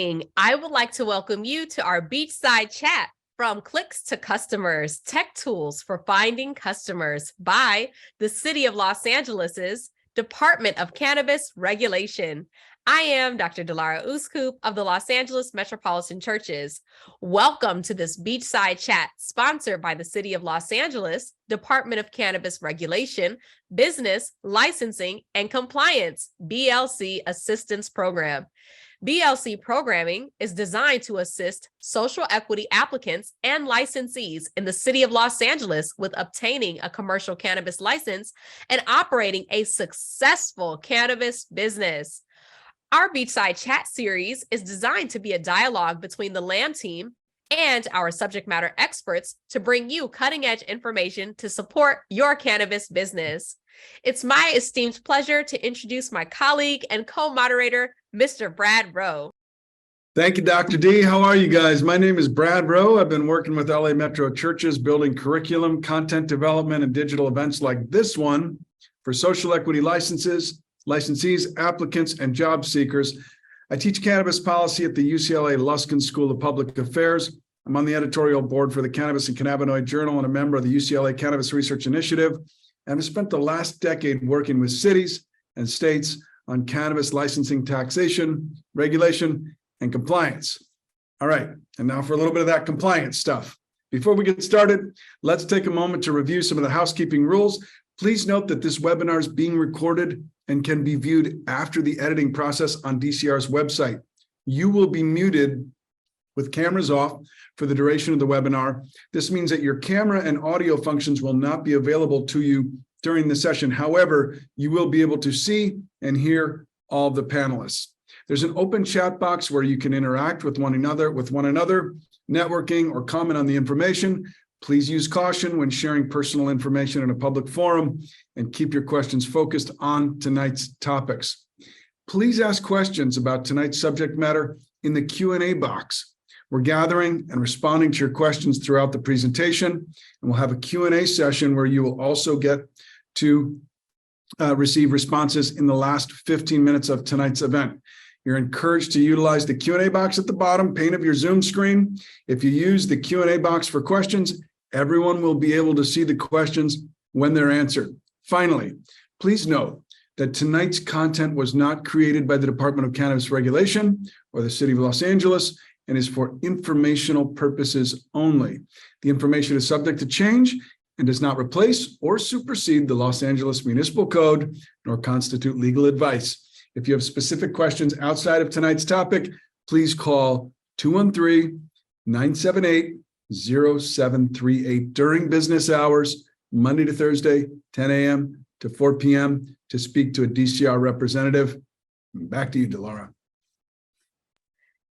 evening. I would like to welcome you to our beachside chat, From Clicks to Customers, Tech Tools for Finding Customers, by the City of Los Angeles's Department of Cannabis Regulation. I am Dr. Delara Uscoop of the Los Angeles Metropolitan Churches. Welcome to this beachside chat sponsored by the City of Los Angeles, Department of Cannabis Regulation, Business, Licensing, and Compliance, BLC Assistance Program. BLC programming is designed to assist social equity applicants and licensees in the City of Los Angeles with obtaining a commercial cannabis license and operating a successful cannabis business. Our Beachside Chat series is designed to be a dialogue between the LAM team and our subject matter experts to bring you cutting-edge information to support your cannabis business. It's my esteemed pleasure to introduce my colleague and co-moderator, Mr. Brad Rowe. Thank you, Dr. D. How are you guys? My name is Brad Rowe. I've been working with LA Metro Churches, building curriculum, content development, and digital events like this one for social equity licensees, applicants, and job seekers. I teach cannabis policy at the UCLA Luskin School of Public Affairs. I'm on the editorial board for the Cannabis and Cannabinoid Journal and a member of the UCLA Cannabis Research Initiative. And I've spent the last decade working with cities and states on cannabis licensing, taxation, regulation, and compliance. All right, and now for a little bit of that compliance stuff. Before we get started, let's take a moment to review some of the housekeeping rules. Please note that this webinar is being recorded and can be viewed after the editing process on DCR's website. You will be muted with cameras off for the duration of the webinar. This means that your camera and audio functions will not be available to you during the session. However, you will be able to see and hear all the panelists. There's an open chat box where you can interact with one another, networking, or comment on the information. Please use caution when sharing personal information in a public forum and keep your questions focused on tonight's topics. Please ask questions about tonight's subject matter in the Q&A box. We're gathering and responding to your questions throughout the presentation, and we'll have a Q&A session where you will also get to receive responses in the last 15 minutes of tonight's event. You're encouraged to utilize the Q&A box at the bottom pane of your Zoom screen. If you use the Q&A box for questions, everyone will be able to see the questions when they're answered. Finally, please note that tonight's content was not created by the Department of Cannabis Regulation or the City of Los Angeles and is for informational purposes only. The information is subject to change and does not replace or supersede the Los Angeles Municipal Code nor constitute legal advice. If you have specific questions outside of tonight's topic, please call 213-978-0738 during business hours, Monday to Thursday, 10 a.m. to 4 p.m. to speak to a DCR representative. Back to you, Delara.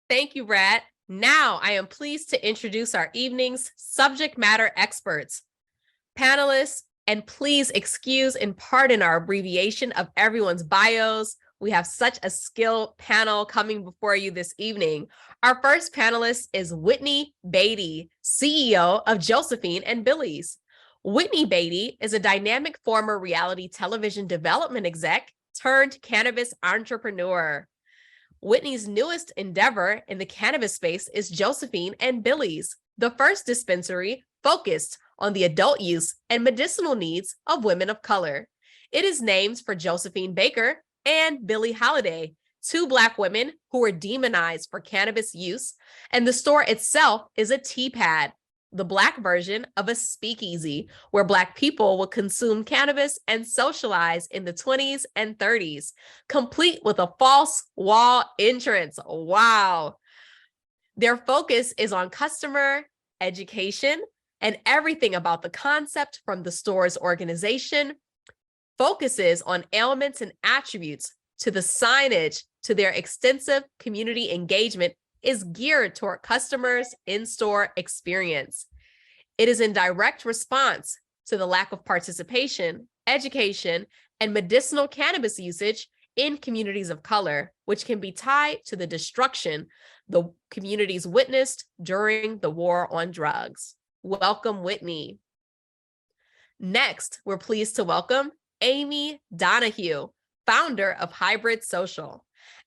Thank you, Brad. Now I am pleased to introduce our evening's subject matter experts, panelists, and please excuse and pardon our abbreviation of everyone's bios. We have such a skilled panel coming before you this evening. Our first panelist is Whitney Beatty, CEO of Josephine and Billy's. Whitney Beatty is a dynamic former reality television development exec turned cannabis entrepreneur. Whitney's newest endeavor in the cannabis space is Josephine and Billy's, the first dispensary focused on the adult use and medicinal needs of women of color. It is named for Josephine Baker and Billie Holiday, two Black women who were demonized for cannabis use, and the store itself is a tea pad, the Black version of a speakeasy where Black people would consume cannabis and socialize in the 20s and 30s, complete with a false wall entrance. Wow. Their focus is on customer education and everything about the concept from the store's organization focuses on elements and attributes to the signage to their extensive community engagement is geared toward customers' in-store experience. It is in direct response to the lack of participation, education, and medicinal cannabis usage in communities of color, which can be tied to the destruction the communities witnessed during the war on drugs. Welcome, Whitney. Next, we're pleased to welcome Amy Donahue, founder of Hybrid Social.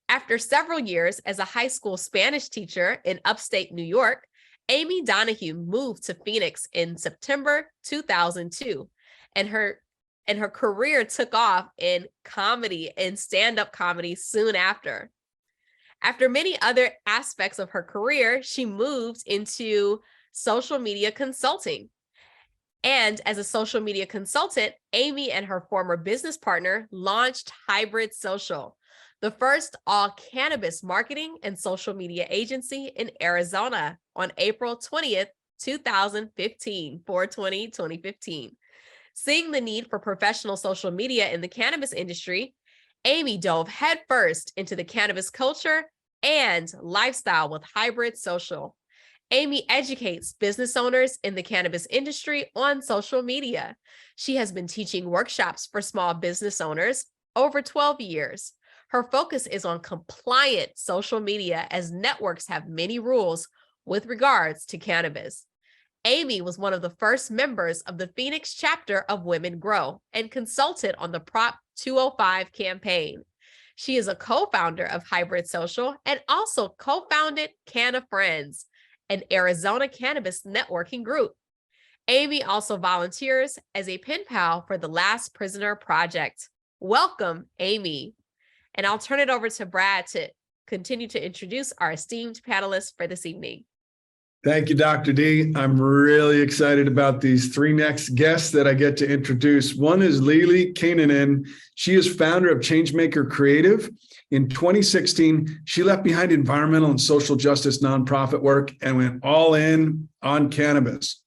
After several years as a high school Spanish teacher in upstate New York, Amy Donahue moved to Phoenix in September 2002, and her career took off in comedy and stand-up comedy soon after. After many other aspects of her career, she moved into social media consulting. And as a social media consultant, Amy and her former business partner launched Hybrid Social, the first all cannabis marketing and social media agency in Arizona, on April 20th, 2015, 4/20/2015. Seeing the need for professional social media in the cannabis industry, Amy dove headfirst into the cannabis culture and lifestyle with Hybrid Social. Amy educates business owners in the cannabis industry on social media. She has been teaching workshops for small business owners over 12 years. Her focus is on compliant social media, as networks have many rules with regards to cannabis. Amy was one of the first members of the Phoenix chapter of Women Grow and consulted on the Prop 205 campaign. She is a co-founder of Hybrid Social and also co-founded Canna Friends, an Arizona cannabis networking group. Amy also volunteers as a pen pal for the Last Prisoner Project. Welcome, Amy. And I'll turn it over to Brad to continue to introduce our esteemed panelists for this evening. Thank you, Dr. D. I'm really excited about these three next guests that I get to introduce. One is Lily Kananen. She is founder of Changemaker Creative. In 2016, she left behind environmental and social justice nonprofit work and went all in on cannabis.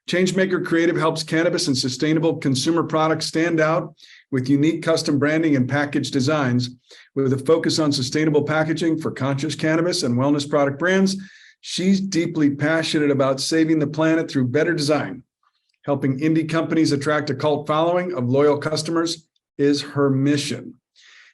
Changemaker Creative helps cannabis and sustainable consumer products stand out with unique custom branding and package designs. With a focus on sustainable packaging for conscious cannabis and wellness product brands, she's deeply passionate about saving the planet through better design. Helping indie companies attract a cult following of loyal customers is her mission.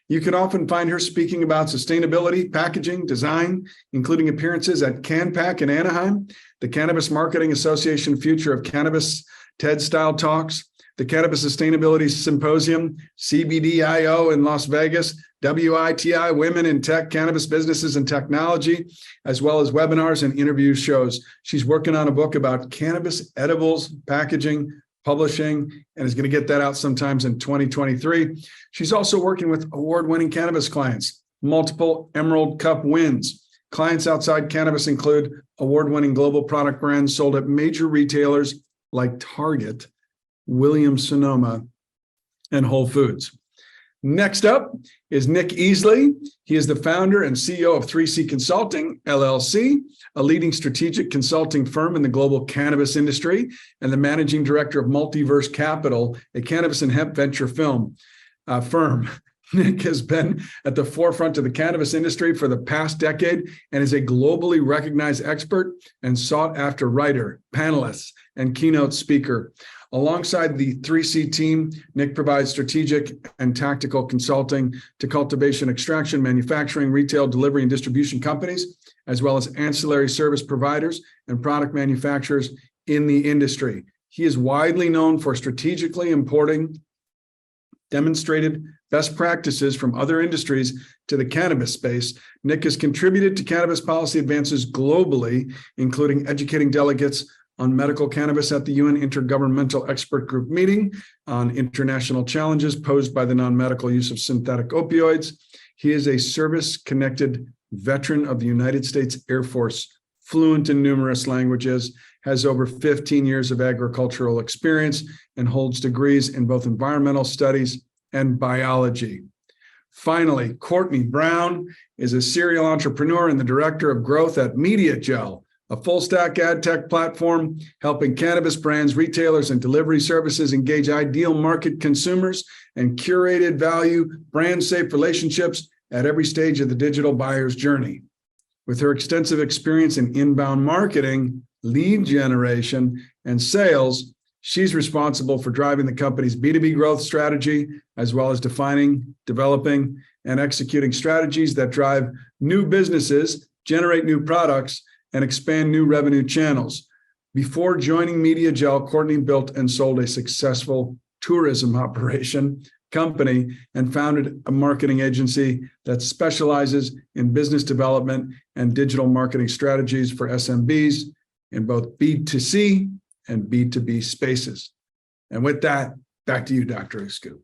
You can often find her speaking about sustainability, packaging, design, including appearances at CanPack in Anaheim, the Cannabis Marketing Association Future of Cannabis TED-style talks, the Cannabis Sustainability Symposium, CBDIO in Las Vegas, WITI, Women in Tech, Cannabis Businesses and Technology, as well as webinars and interview shows. She's working on a book about cannabis edibles, packaging, publishing, and is going to get that out sometimes in 2023. She's also working with award-winning cannabis clients, multiple Emerald Cup wins. Clients outside cannabis include award-winning global product brands sold at major retailers like Target, Williams-Sonoma, and Whole Foods. Next up is Nick Easley. He is the founder and CEO of 3C Consulting, LLC, a leading strategic consulting firm in the global cannabis industry, and the managing director of Multiverse Capital, a cannabis and hemp venture firm. Nick has been at the forefront of the cannabis industry for the past decade and is a globally recognized expert and sought-after writer, panelist, and keynote speaker. Alongside the 3C team, Nick provides strategic and tactical consulting to cultivation, extraction, manufacturing, retail, delivery, and distribution companies, as well as ancillary service providers and product manufacturers in the industry. He is widely known for strategically importing demonstrated best practices from other industries to the cannabis space. Nick has contributed to cannabis policy advances globally, including educating delegates on medical cannabis at the UN Intergovernmental Expert Group meeting on international challenges posed by the non-medical use of synthetic opioids. He is a service-connected veteran of the United States Air Force, fluent in numerous languages, has over 15 years of agricultural experience, and holds degrees in both environmental studies and biology. Finally, Courtney Brown is a serial entrepreneur and the director of growth at MediaGel, a full-stack ad tech platform helping cannabis brands, retailers, and delivery services engage ideal market consumers and curated value, brand-safe relationships at every stage of the digital buyer's journey. With her extensive experience in inbound marketing, lead generation, and sales, she's responsible for driving the company's B2B growth strategy, as well as defining, developing, and executing strategies that drive new businesses, generate new products, and expand new revenue channels. Before joining MediaGel, Courtney built and sold a successful tourism operation, company and founded a marketing agency that specializes in business development and digital marketing strategies for SMBs in both B2C and B2B spaces. And with that, back to you, Dr. Scoop.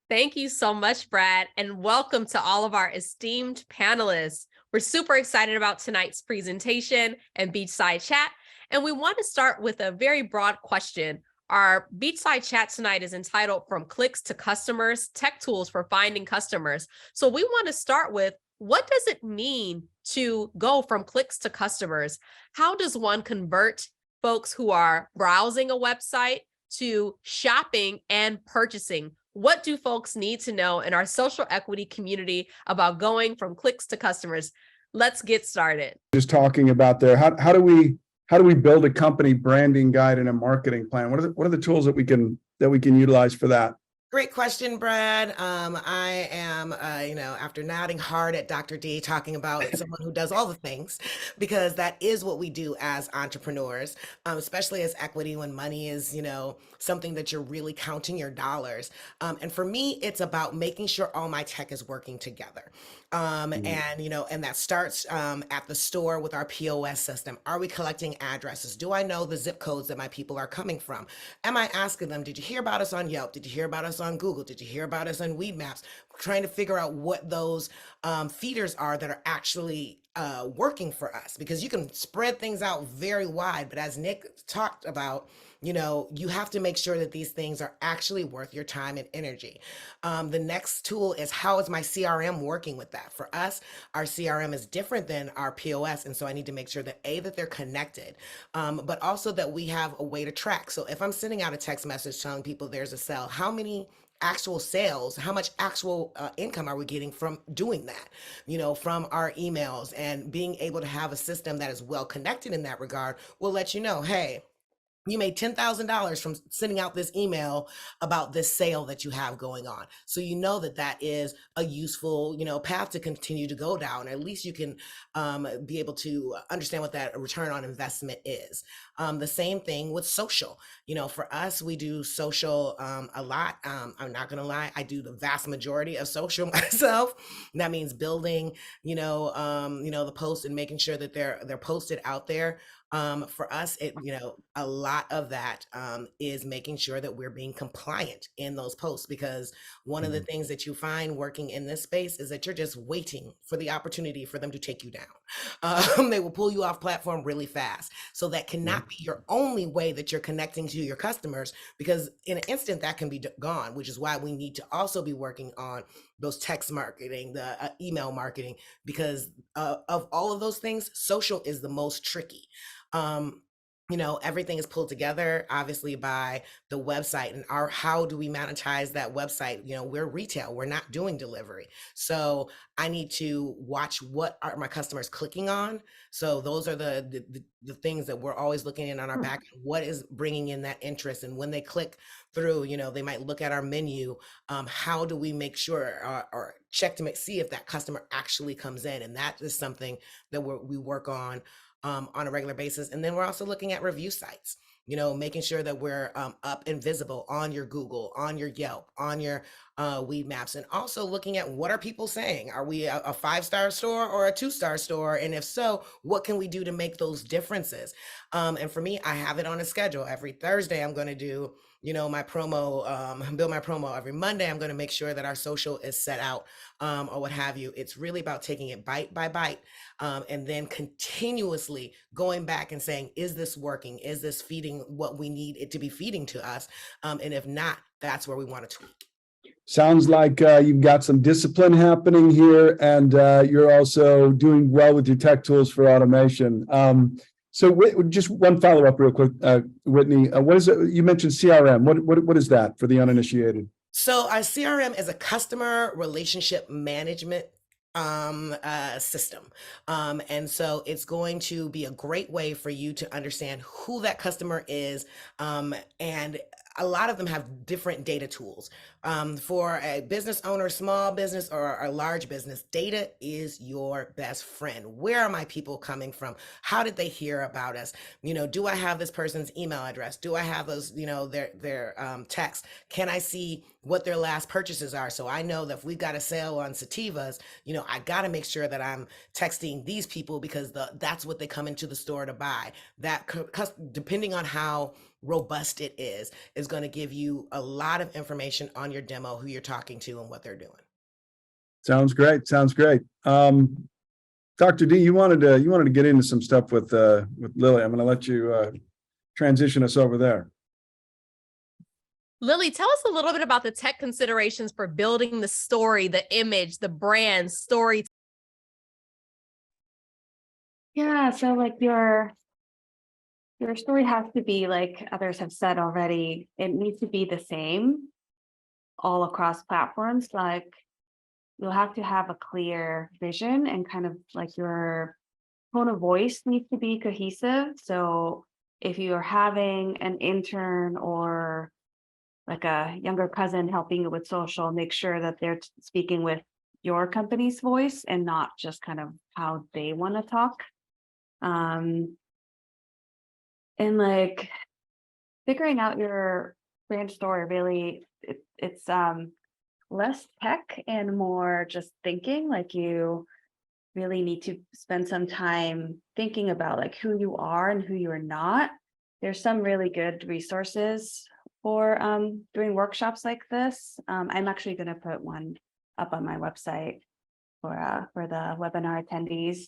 Thank you so much, Brad, and welcome to all of our esteemed panelists. We're super excited about tonight's presentation and Beachside Chat, and we want to start with a very broad question. Our Beachside Chat tonight is entitled From Clicks to Customers, Tech Tools for Finding Customers. So we want to start with, what does it mean to go from clicks to customers? How does one convert folks who are browsing a website to shopping and purchasing? What do folks need to know in our social equity community about going from clicks to customers? Let's get started. Just talking about there, how do we build a company branding guide and a marketing plan? What are the tools that we can utilize for that? Great question, Brad. I am, after nodding hard at Dr. D, talking about someone who does all the things, because that is what we do as entrepreneurs, especially as equity, when money is, something that you're really counting your dollars. And for me, it's about making sure all my tech is working together. And that starts at the store with our POS system. Are we collecting addresses? Do I know the zip codes that my people are coming from? Am I asking them, did you hear about us on Yelp? Did you hear about us on Google? Did you hear about us on Weed Maps? Trying to figure out what those feeders are that are actually working for us, because you can spread things out very wide. But as Nick talked about, you have to make sure that these things are actually worth your time and energy. The next tool is, how is my CRM working with that? For us, our CRM is different than our POS. And so I need to make sure that that they're connected, but also that we have a way to track. So if I'm sending out a text message telling people there's a sale, how many actual sales, how much actual income are we getting from doing that, from our emails? And being able to have a system that is well connected in that regard will let you know, hey, you made $10,000 from sending out this email about this sale that you have going on. So that is a useful, path to continue to go down. At least you can be able to understand what that return on investment is. The same thing with social. For us, we do social a lot. I'm not gonna lie, I do the vast majority of social myself. That means building, the posts and making sure that they're posted out there. For us, a lot of that is making sure that we're being compliant in those posts, because one of the things that you find working in this space is that you're just waiting for the opportunity for them to take you down. They will pull you off platform really fast. So that cannot be your only way that you're connecting to your customers, because in an instant that can be gone, which is why we need to also be working on those text marketing, the email marketing, because of all of those things, social is the most tricky. Everything is pulled together, obviously, by the website and how do we monetize that website? We're retail, we're not doing delivery. So I need to watch what are my customers clicking on. So those are the things that we're always looking in on our back. What is bringing in that interest? And when they click through, they might look at our menu. How do we make sure or check to see if that customer actually comes in? And that is something that we work on a regular basis. And then we're also looking at review sites, making sure that we're up and visible on your Google, on your Yelp, on your Weed Maps, and also looking at what are people saying? Are we a 5-star store or a 2-star store? And if so, what can we do to make those differences? And for me, I have it on a schedule. Every Thursday, I'm going to do my promo, build my promo. Every Monday, I'm going to make sure that our social is set out or what have you. It's really about taking it bite by bite and then continuously going back and saying, is this working? Is this feeding what we need it to be feeding to us? And if not, that's where we want to tweak. Sounds like you've got some discipline happening here, and you're also doing well with your tech tools for automation. So just one follow-up real quick, Whitney. What is it? You mentioned CRM. What is that for the uninitiated? So our CRM is a customer relationship management system. And so it's going to be a great way for you to understand who that customer is. And a lot of them have different data tools. For a business owner, small business or a large business, data is your best friend. Where are my people coming from? How did they hear about us? Do I have this person's email address? Do I have those, their text? Can I see what their last purchases are? So I know that if we've got a sale on sativas, I got to make sure that I'm texting these people because that's what they come into the store to buy. That depending on how robust it is going to give you a lot of information on your demo, who you're talking to and what they're doing. Sounds great. Sounds great. Dr. D, you wanted to get into some stuff with Lily. I'm going to let you transition us over there. Lily, tell us a little bit about the tech considerations for building the story, the image, the brand story. Yeah, so like your story has to be, like others have said already, it needs to be the same all across platforms. Like you'll have to have a clear vision and kind of like your tone of voice needs to be cohesive. So if you're having an intern or like a younger cousin helping you with social, make sure that they're speaking with your company's voice and not just kind of how they want to talk. And like figuring out your brand story, really, it's less tech and more just thinking. Like you really need to spend some time thinking about like who you are and who you're not. There's some really good resources for doing workshops like this. I'm actually going to put one up on my website for the webinar attendees.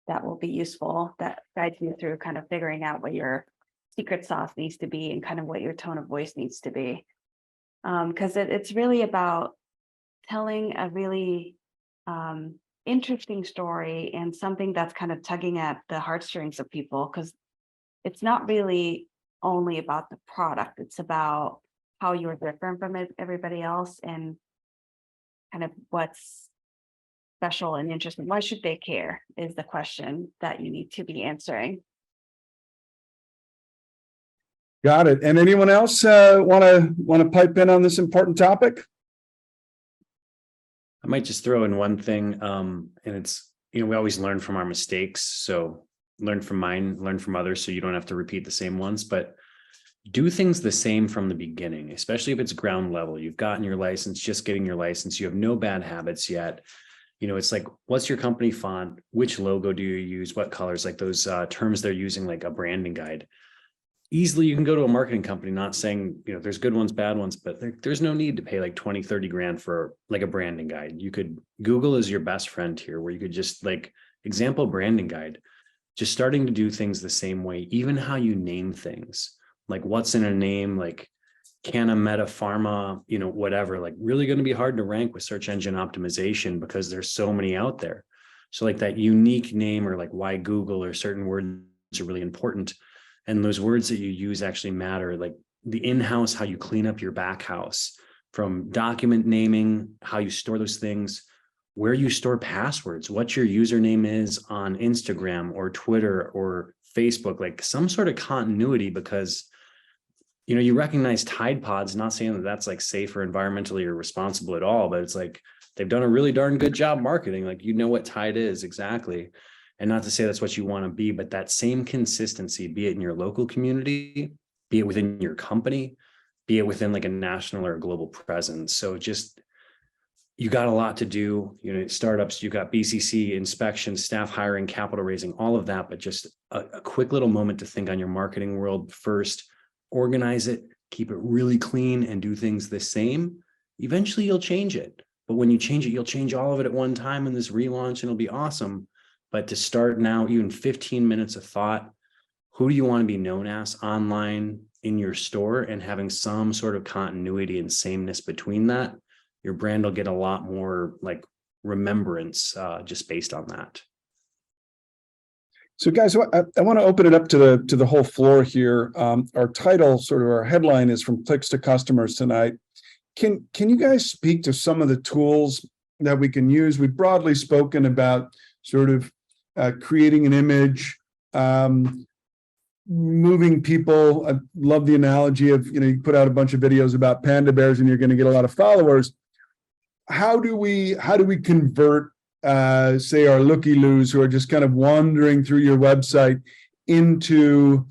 That will be useful. That guides you through kind of figuring out what your secret sauce needs to be and kind of what your tone of voice needs to be. Because it's really about telling a really interesting story and something that's kind of tugging at the heartstrings of people, because it's not really only about the product. It's about how you're different from everybody else and kind of what's special and interesting. Why should they care is the question that you need to be answering. Got it. And anyone else want to pipe in on this important topic? I might just throw in one thing, and it's, we always learn from our mistakes. So learn from mine, learn from others, so you don't have to repeat the same ones, but do things the same from the beginning, especially if it's ground level. You've gotten your license, just getting your license. You have no bad habits yet. It's like, what's your company font? Which logo do you use? What colors? Like those terms they're using, like a branding guide. Easily, you can go to a marketing company, not saying, there's good ones, bad ones, but there's no need to pay like 20, 30 grand for like a branding guide. Google is your best friend here, where you could just like example branding guide, just starting to do things the same way, even how you name things, like what's in a name, like Canna, Meta, Pharma, whatever, like really going to be hard to rank with search engine optimization because there's so many out there. So like that unique name, or like why Google, or certain words are really important. And those words that you use actually matter, like the in-house, how you clean up your back house, from document naming, how you store those things, where you store passwords, what your username is on Instagram or Twitter or Facebook, like some sort of continuity, because you recognize Tide Pods, not saying that that's like safe or environmentally or responsible at all, but it's like they've done a really darn good job marketing. Like, what Tide is exactly. And not to say that's what you want to be, but that same consistency, be it in your local community, be it within your company, be it within like a national or a global presence. So just, you got a lot to do, startups, you got BCC, inspection, staff hiring, capital raising, all of that, but just a quick little moment to think on your marketing world first. Organize it, keep it really clean, and do things the same. Eventually you'll change it. But when you change it, you'll change all of it at one time in this relaunch, and it'll be awesome. But to start now, even 15 minutes of thought, who do you want to be known as online, in your store, and having some sort of continuity and sameness between that, your brand will get a lot more like remembrance just based on that. So guys, I want to open it up to the whole floor here. Our title, sort of our headline, is From Clicks to Customers tonight. Can you guys speak to some of the tools that we can use? We've broadly spoken about sort of creating an image, moving people. I love the analogy of, you put out a bunch of videos about panda bears and you're going to get a lot of followers. How do we convert, say, our looky-loos who are just kind of wandering through your website into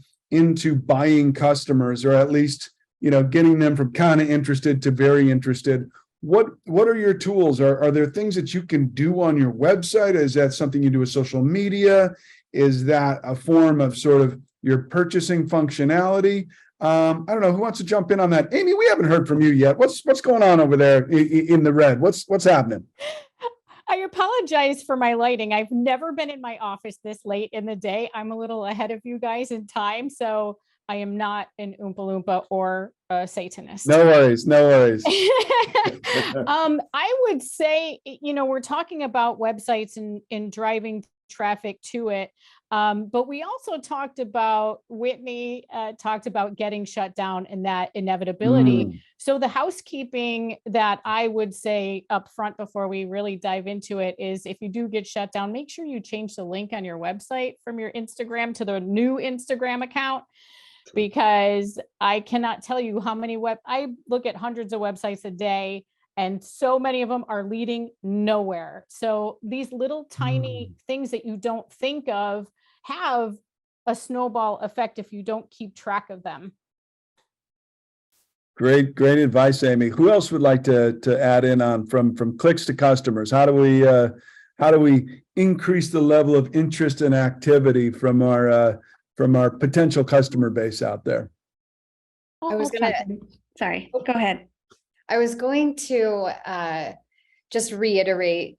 buying customers, or at least, getting them from kind of interested to very interested? What are your tools? Are there things that you can do on your website? Is that something you do with social media? Is that a form of sort of your purchasing functionality? I don't know who wants to jump in on that. Amy, we haven't heard from you yet. What's going on over there in the red? What's happening? I apologize for my lighting. I've never been in my office this late in the day. I'm a little ahead of you guys in time, so I am not an Oompa Loompa or a Satanist. No worries. I would say, we're talking about websites and driving traffic to it. But we also talked about, Whitney talked about getting shut down and that inevitability. So the housekeeping that I would say up front before we really dive into it is, if you do get shut down, make sure you change the link on your website from your Instagram to the new Instagram account, because I cannot tell you how many I look at hundreds of websites a day, and so many of them are leading nowhere. So these little tiny things that you don't think of have a snowball effect if you don't keep track of them. Great advice, Amy. Who else would like to add in on from clicks to customers? How do we increase the level of interest and activity from our potential customer base out there? I was gonna, sorry, go ahead. I was going to just reiterate,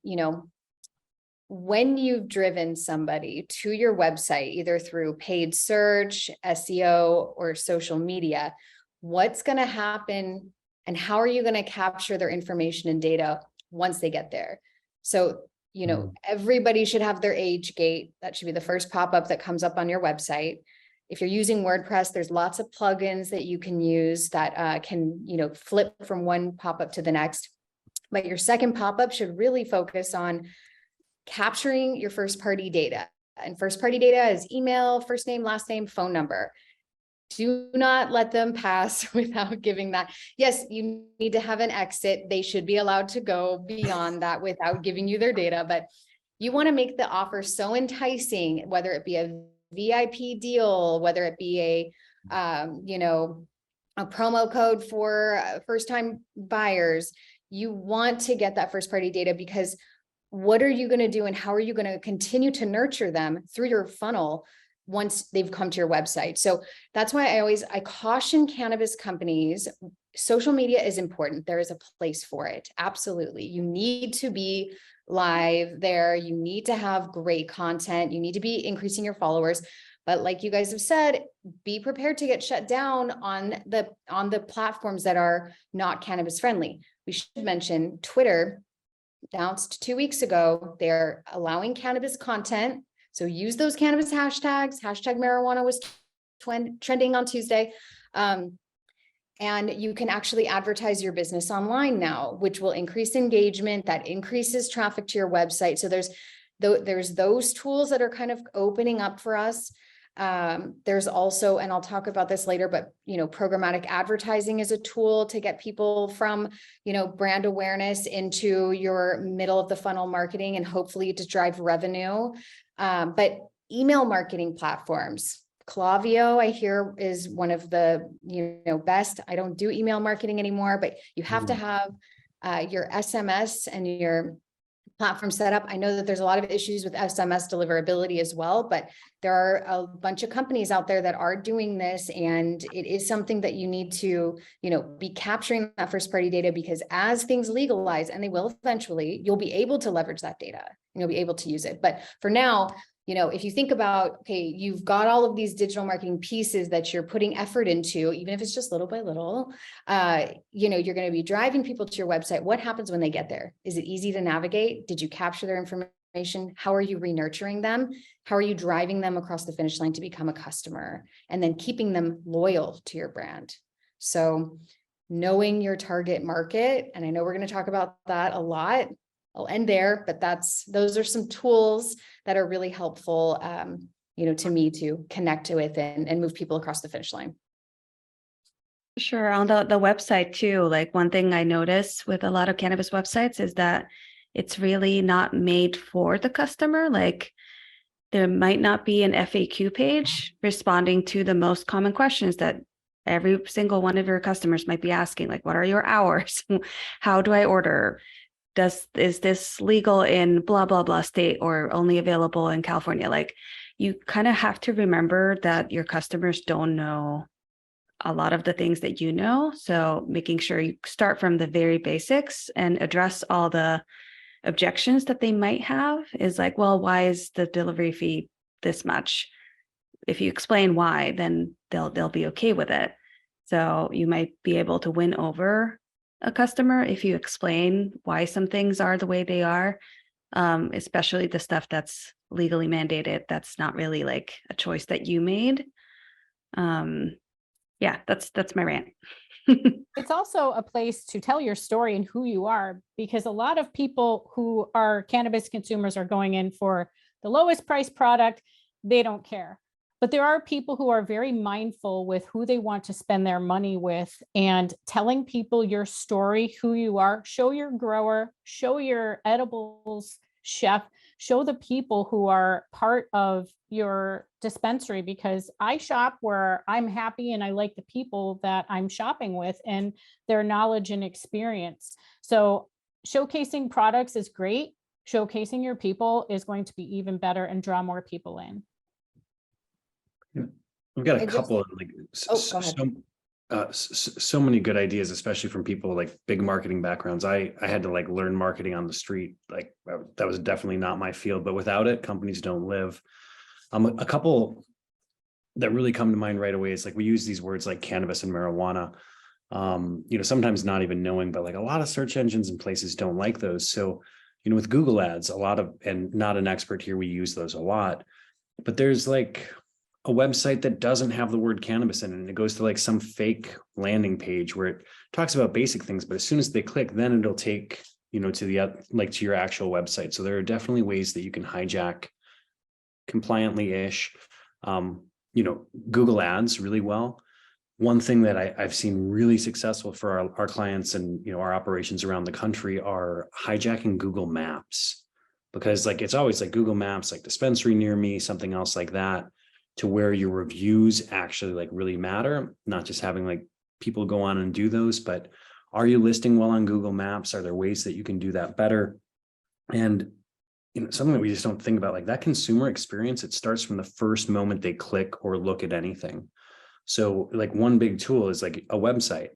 when you've driven somebody to your website, either through paid search, SEO, or social media, what's going to happen and how are you going to capture their information and data once they get there? So, everybody should have their age gate. That should be the first pop-up that comes up on your website. If you're using WordPress, there's lots of plugins that you can use that can, flip from one pop-up to the next. But your second pop-up should really focus on capturing your first-party data. And first-party data is email, first name, last name, phone number. Do not let them pass without giving that. Yes, you need to have an exit. They should be allowed to go beyond that without giving you their data. But you want to make the offer so enticing, whether it be a VIP deal, whether it be a promo code for first-time buyers. You want to get that first-party data, because what are you going to do and how are you going to continue to nurture them through your funnel once they've come to your website? So that's why I caution cannabis companies. Social media is important. There is a place for it. Absolutely. You need to be live there. You need to have great content. You need to be increasing your followers. But like you guys have said, be prepared to get shut down on the platforms that are not cannabis friendly. We should mention Twitter announced 2 weeks ago, they're allowing cannabis content. So use those cannabis hashtags. Hashtag marijuana was trending on Tuesday. And you can actually advertise your business online now, which will increase engagement. That increases traffic to your website. So there's those tools that are kind of opening up for us. There's also, and I'll talk about this later, but programmatic advertising is a tool to get people from brand awareness into your middle of the funnel marketing and hopefully to drive revenue. But email marketing platforms, Klaviyo, I hear, is one of the best. I don't do email marketing anymore, but you have to have your SMS and your platform set up. I know that there's a lot of issues with SMS deliverability as well, but there are a bunch of companies out there that are doing this, and it is something that you need to, be capturing that first party data, because as things legalize, and they will eventually, you'll be able to leverage that data and you'll be able to use it. But for now, if you think about, okay, you've got all of these digital marketing pieces that you're putting effort into, even if it's just little by little, you're going to be driving people to your website. What happens when they get there? Is it easy to navigate? Did you capture their information? How are you re-nurturing them? How are you driving them across the finish line to become a customer, and then keeping them loyal to your brand? So knowing your target market, and I know we're going to talk about that a lot. I'll end there, but those are some tools that are really helpful to me to connect with and move people across the finish line. Sure. On the website too, like one thing I notice with a lot of cannabis websites is that it's really not made for the customer. Like there might not be an FAQ page responding to the most common questions that every single one of your customers might be asking, like, what are your hours? How do I order? Is this legal in blah, blah, blah state or only available in California? Like you kind of have to remember that your customers don't know a lot of the things that you know. So making sure you start from the very basics and address all the objections that they might have is like, well, why is the delivery fee this much? If you explain why, then they'll be okay with it. So you might be able to win over a customer if you explain why some things are the way they are, especially the stuff that's legally mandated. That's not really like a choice that you made. Yeah, that's my rant. It's also a place to tell your story and who you are, because a lot of people who are cannabis consumers are going in for the lowest price product. They don't care. But there are people who are very mindful with who they want to spend their money with, and telling people your story, who you are, show your grower, show your edibles chef, show the people who are part of your dispensary, because I shop where I'm happy and I like the people that I'm shopping with and their knowledge and experience. So showcasing products is great. Showcasing your people is going to be even better and draw more people in. We've got I a just- couple of like go ahead. so many good ideas, especially from people like big marketing backgrounds. I had to like learn marketing on the street. Like that was definitely not my field, but without it, companies don't live. A couple that really come to mind right away is like we use these words like cannabis and marijuana. Sometimes not even knowing, but like a lot of search engines and places don't like those. So, with Google ads, and not an expert here, we use those a lot, but there's like a website that doesn't have the word cannabis in it, and it goes to like some fake landing page where it talks about basic things, but as soon as they click, then it'll take, to to your actual website. So there are definitely ways that you can hijack compliantly-ish, Google ads really well. One thing that I've seen really successful for our clients and, our operations around the country are hijacking Google Maps, because like, it's always like Google Maps, like dispensary near me, something else like that, to where your reviews actually like really matter, not just having like people go on and do those, but are you listing well on Google Maps? Are there ways that you can do that better? And something that we just don't think about, like that consumer experience, it starts from the first moment they click or look at anything. So like one big tool is like a website,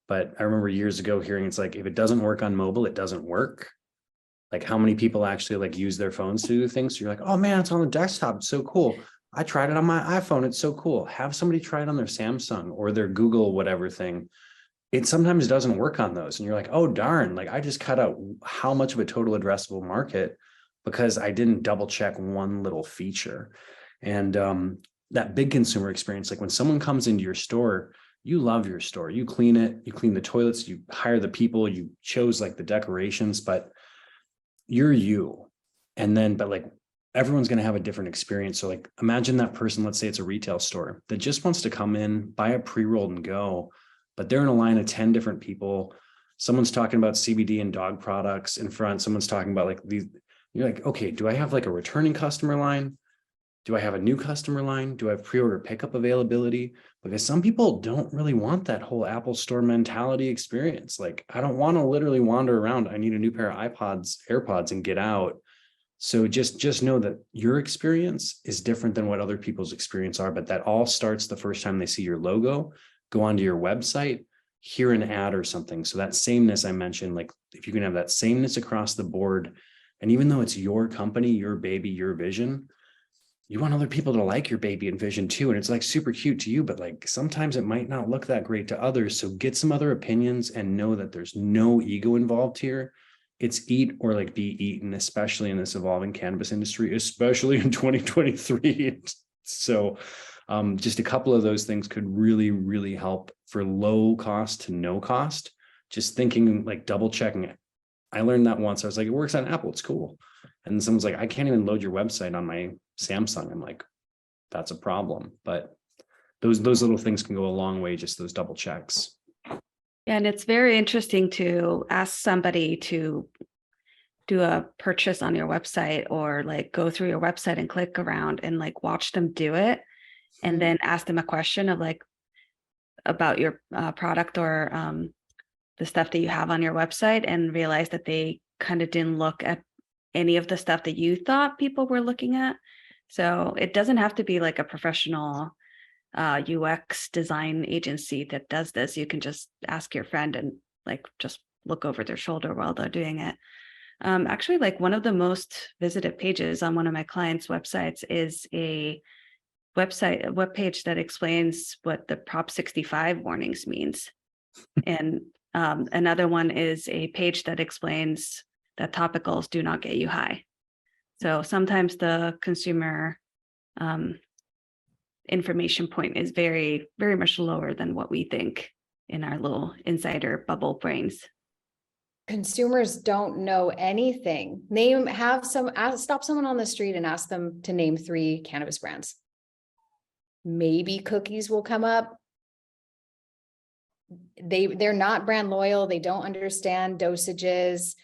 but I remember years ago hearing it's like, if it doesn't work on mobile, it doesn't work. Like how many people actually like use their phones to do things? So you're like, oh man, it's on the desktop. It's so cool. I tried it on my iPhone. It's so cool. Have somebody try it on their Samsung or their Google, whatever thing. It sometimes doesn't work on those. And you're like, oh, darn, like I just cut out how much of a total addressable market because I didn't double check one little feature. And that big consumer experience, like when someone comes into your store, you love your store, you clean it, you clean the toilets, you hire the people, you chose like the decorations, but you're you. And then, but like, everyone's going to have a different experience. So like, imagine that person, let's say it's a retail store that just wants to come in, buy a pre-rolled and go, but they're in a line of 10 different people. Someone's talking about CBD and dog products in front. Someone's talking about like these, you're like, okay, do I have like a returning customer line? Do I have a new customer line? Do I have pre-order pickup availability? Because some people don't really want that whole Apple Store mentality experience. Like, I don't want to literally wander around. I need a new pair of AirPods and get out. So just know that your experience is different than what other people's experience are, but that all starts the first time they see your logo, go onto your website, hear an ad or something. So that sameness I mentioned, like if you can have that sameness across the board, and even though it's your company, your baby, your vision, you want other people to like your baby and vision too. And it's like super cute to you, but like sometimes it might not look that great to others. So get some other opinions and know that there's no ego involved here. It's eat or like be eaten, especially in this evolving cannabis industry, especially in 2023. So just a couple of those things could really, really help for low cost to no cost. Just thinking, like double checking it. I learned that once. I was like, it works on Apple. It's cool. And someone's like, I can't even load your website on my Samsung. I'm like, that's a problem. But those little things can go a long way, just those double checks. And it's very interesting to ask somebody to do a purchase on your website, or like go through your website and click around and like watch them do it, and then ask them a question of like about your product or the stuff that you have on your website, and realize that they kind of didn't look at any of the stuff that you thought people were looking at. So it doesn't have to be like a professional UX design agency that does this. You can just ask your friend and like just look over their shoulder while they're doing it. Actually, like one of the most visited pages on one of my clients' websites is a web page that explains what the Prop 65 warnings means. And another one is a page that explains that topicals do not get you high. So sometimes the consumer information point is very, very much lower than what we think in our little insider bubble brains. Consumers don't know anything. Stop someone on the street and ask them to name 3 cannabis brands. Maybe cookies will come up. They're not brand loyal. They don't understand dosages.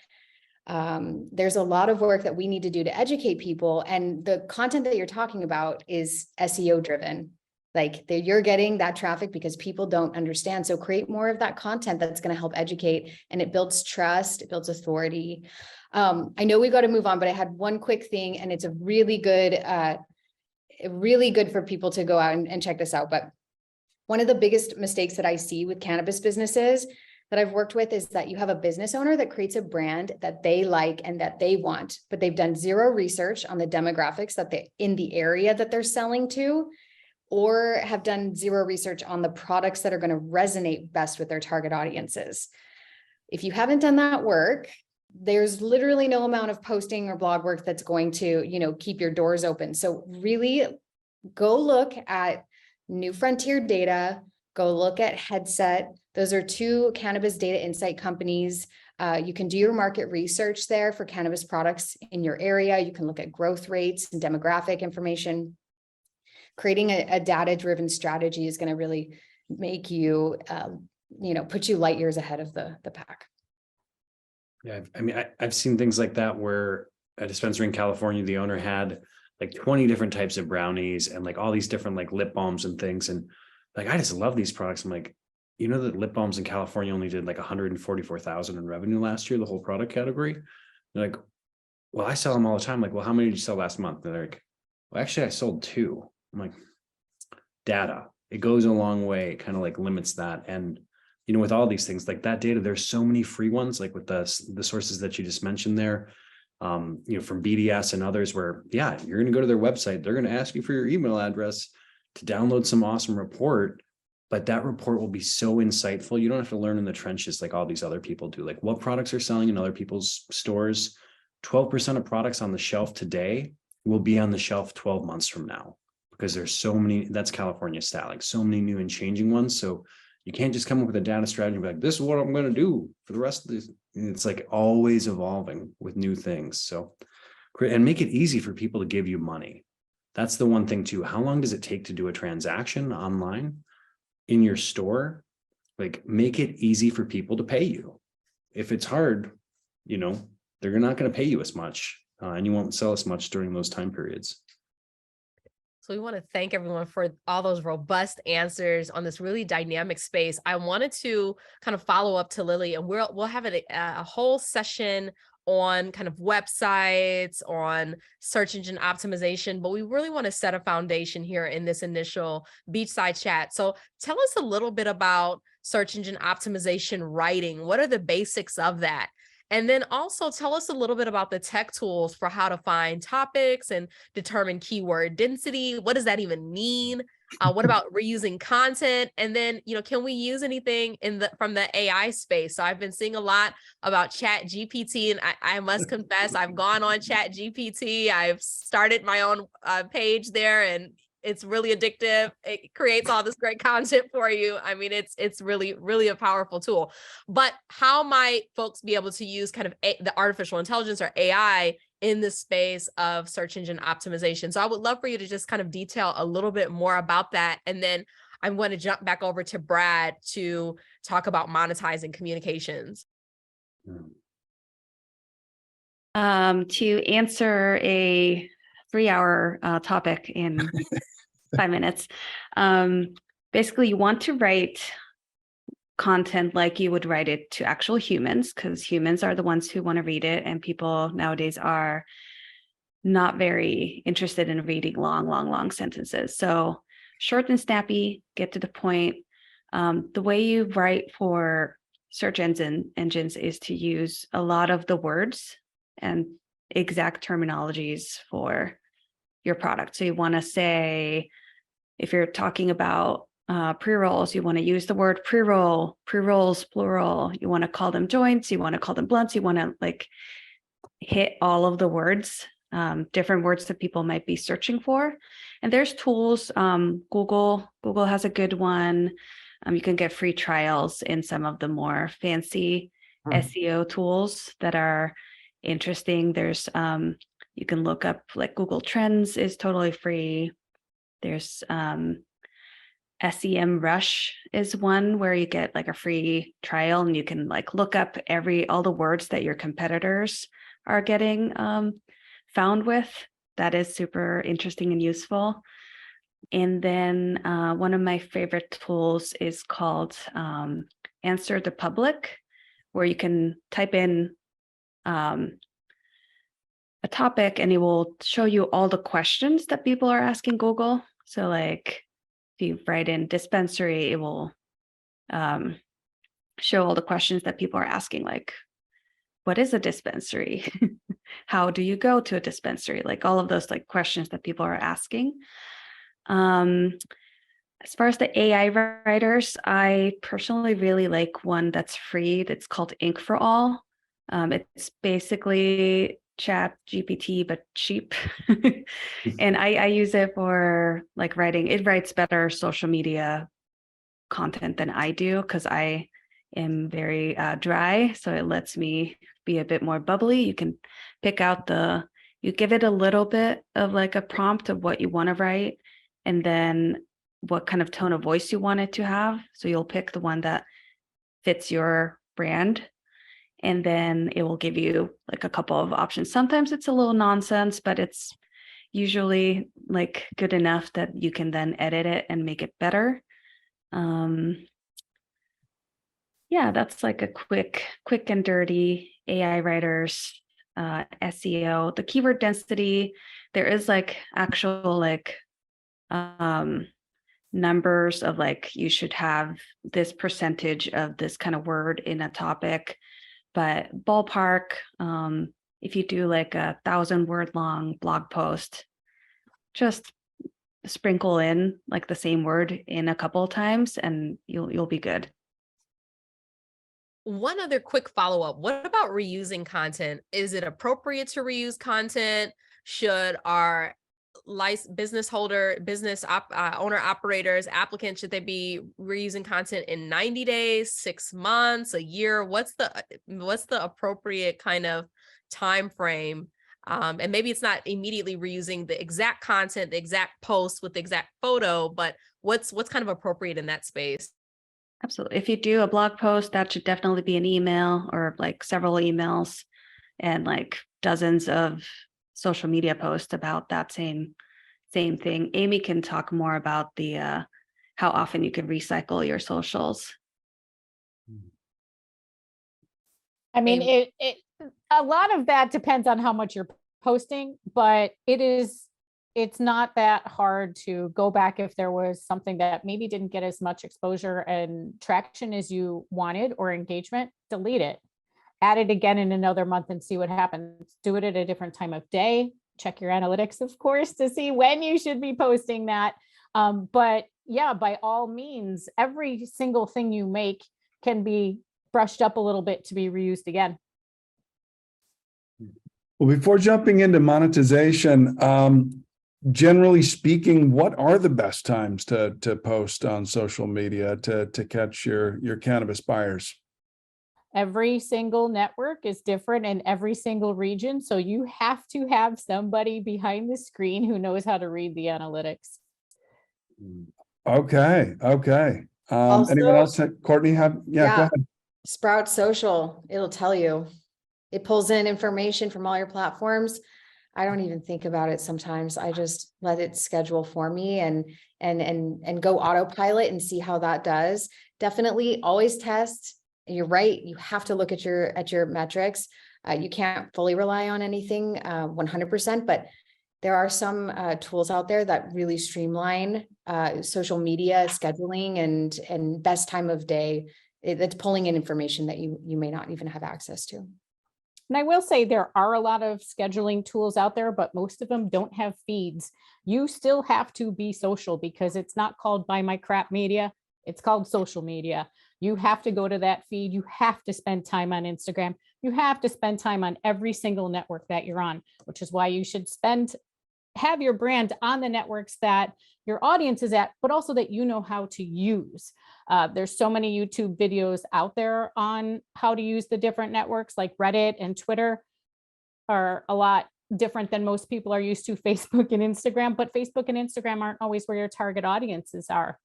There's a lot of work that we need to do to educate people. And the content that you're talking about is SEO driven. Like you're getting that traffic because people don't understand. So create more of that content that's going to help educate, and it builds trust, it builds authority. I know we've got to move on, but I had one quick thing, and it's a really good for people to go out and check this out. But one of the biggest mistakes that I see with cannabis businesses that I've worked with is that you have a business owner that creates a brand that they like and that they want, but they've done zero research on the demographics that they in the area that they're selling to, or have done zero research on the products that are going to resonate best with their target audiences. If you haven't done that work, there's literally no amount of posting or blog work that's going to, keep your doors open. So really go look at New Frontier Data, go look at Headset. Those are 2 cannabis data insight companies. You can do your market research there for cannabis products in your area. You can look at growth rates and demographic information. Creating a data-driven strategy is going to really make you, put you light years ahead of the pack. Yeah, I mean, I've seen things like that where a dispensary in California, the owner had like 20 different types of brownies and like all these different like lip balms and things. And like, I just love these products. I'm like, that lip balms in California only did like 144,000 in revenue last year, the whole product category. They're like, well, I sell them all the time. Like, well, how many did you sell last month? They're like, well, actually I sold 2. I'm like, data, it goes a long way. It kind of like limits that. And, with all these things like that data, there's so many free ones, like with the sources that you just mentioned there, from BDS and others where, yeah, you're going to go to their website. They're going to ask you for your email address to download some awesome report, but that report will be so insightful. You don't have to learn in the trenches like all these other people do. Like what products are selling in other people's stores. 12% of products on the shelf today will be on the shelf 12 months from now, because there's so many. That's California stat, like so many new and changing ones. So you can't just come up with a data strategy and be like, this is what I'm going to do for the rest of this. It's like always evolving with new things. So, and make it easy for people to give you money. That's the one thing too. How long does it take to do a transaction online in your store? Like make it easy for people to pay you. If it's hard, they're not going to pay you as much and you won't sell as much during those time periods. So we want to thank everyone for all those robust answers on this really dynamic space. I wanted to kind of follow up to Lily, and we'll have a whole session on kind of websites, on search engine optimization, but we really want to set a foundation here in this initial beachside chat. So tell us a little bit about search engine optimization writing. What are the basics of that? And then also tell us a little bit about the tech tools for how to find topics and determine keyword density. What does that even mean? What about reusing content? And then, can we use anything from the AI space? So I've been seeing a lot about Chat GPT, and I must confess, I've gone on Chat GPT. I've started my own page there, and it's really addictive. It creates all this great content for you. I mean, it's really, really a powerful tool. But how might folks be able to use kind of the artificial intelligence or AI in the space of search engine optimization. So I would love for you to just kind of detail a little bit more about that. And then I'm going to jump back over to Brad to talk about monetizing communications. To answer a 3-hour topic in 5 minutes, basically you want to write content like you would write it to actual humans, because humans are the ones who want to read it, and people nowadays are not very interested in reading long sentences. So short and snappy, get to the point. The way you write for search engines is to use a lot of the words and exact terminologies for your product. So you want to say, if you're talking about pre-rolls, you want to use the word pre-roll, pre-rolls, plural. You want to call them joints, you want to call them blunts, you want to like hit all of the words, different words that people might be searching for. And there's tools, Google has a good one. You can get free trials in some of the more fancy SEO tools that are interesting. There's you can look up, like Google Trends is totally free. There's SEM Rush is one where you get like a free trial, and you can like look up all the words that your competitors are getting found with. That is super interesting and useful. And then one of my favorite tools is called Answer the Public, where you can type in a topic and it will show you all the questions that people are asking Google. So like if you write in dispensary, it will show all the questions that people are asking, like, what is a dispensary? How do you go to a dispensary? Like all of those like questions that people are asking. As far as the AI writers, I personally really like one that's free that's called Ink for All. It's basically Chat GPT, but cheap. And I use it for like writing. It writes better social media content than I do, because I am very dry. So it lets me be a bit more bubbly. You can pick out you give it a little bit of like a prompt of what you want to write, and then what kind of tone of voice you want it to have. So you'll pick the one that fits your brand, and then it will give you like a couple of options. Sometimes it's a little nonsense, but it's usually like good enough that you can then edit it and make it better. Yeah, that's like a quick and dirty AI writers, SEO. The keyword density, there is like actual like numbers of like, you should have this percentage of this kind of word in a topic, but ballpark, if you do like 1,000-word long blog post, just sprinkle in like the same word in a couple of times and you'll be good. One other quick follow-up. What about reusing content? Is it appropriate to reuse content? Should our business owner operators, applicants, should they be reusing content in 90 days, 6 months, a year? What's the appropriate kind of time frame? And maybe it's not immediately reusing the exact content, the exact post with the exact photo, but what's kind of appropriate in that space? Absolutely. If you do a blog post, that should definitely be an email or like several emails and like dozens of social media posts about that same thing. Amy can talk more about the how often you can recycle your socials. I mean, it a lot of that depends on how much you're posting, but it's not that hard to go back if there was something that maybe didn't get as much exposure and traction as you wanted or engagement, delete it. Add it again in another month and see what happens. Do it at a different time of day. Check your analytics, of course, to see when you should be posting that. But yeah, by all means, every single thing you make can be brushed up a little bit to be reused again. Well, before jumping into monetization, generally speaking, what are the best times to post on social media to catch your cannabis buyers? Every single network is different in every single region. So you have to have somebody behind the screen who knows how to read the analytics. Okay, okay. Anyone Also- else? Courtney, go Yeah. ahead. Sprout Social, it'll tell you. It pulls in information from all your platforms. I don't even think about it sometimes. I just let it schedule for me and go autopilot and see how that does. Definitely always test. You're right. You have to look at your metrics. You can't fully rely on anything 100%, but there are some tools out there that really streamline social media scheduling and best time of day. That's pulling in information that you may not even have access to. And I will say there are a lot of scheduling tools out there, but most of them don't have feeds. You still have to be social because it's not called Buy My Crap Media. It's called social media. You have to go to that feed. You have to spend time on Instagram. You have to spend time on every single network that you're on, which is why you should have your brand on the networks that your audience is at, but also that you know how to use. There's so many YouTube videos out there on how to use the different networks, like Reddit and Twitter are a lot different than most people are used to. Facebook and Instagram, but Facebook and Instagram aren't always where your target audiences are.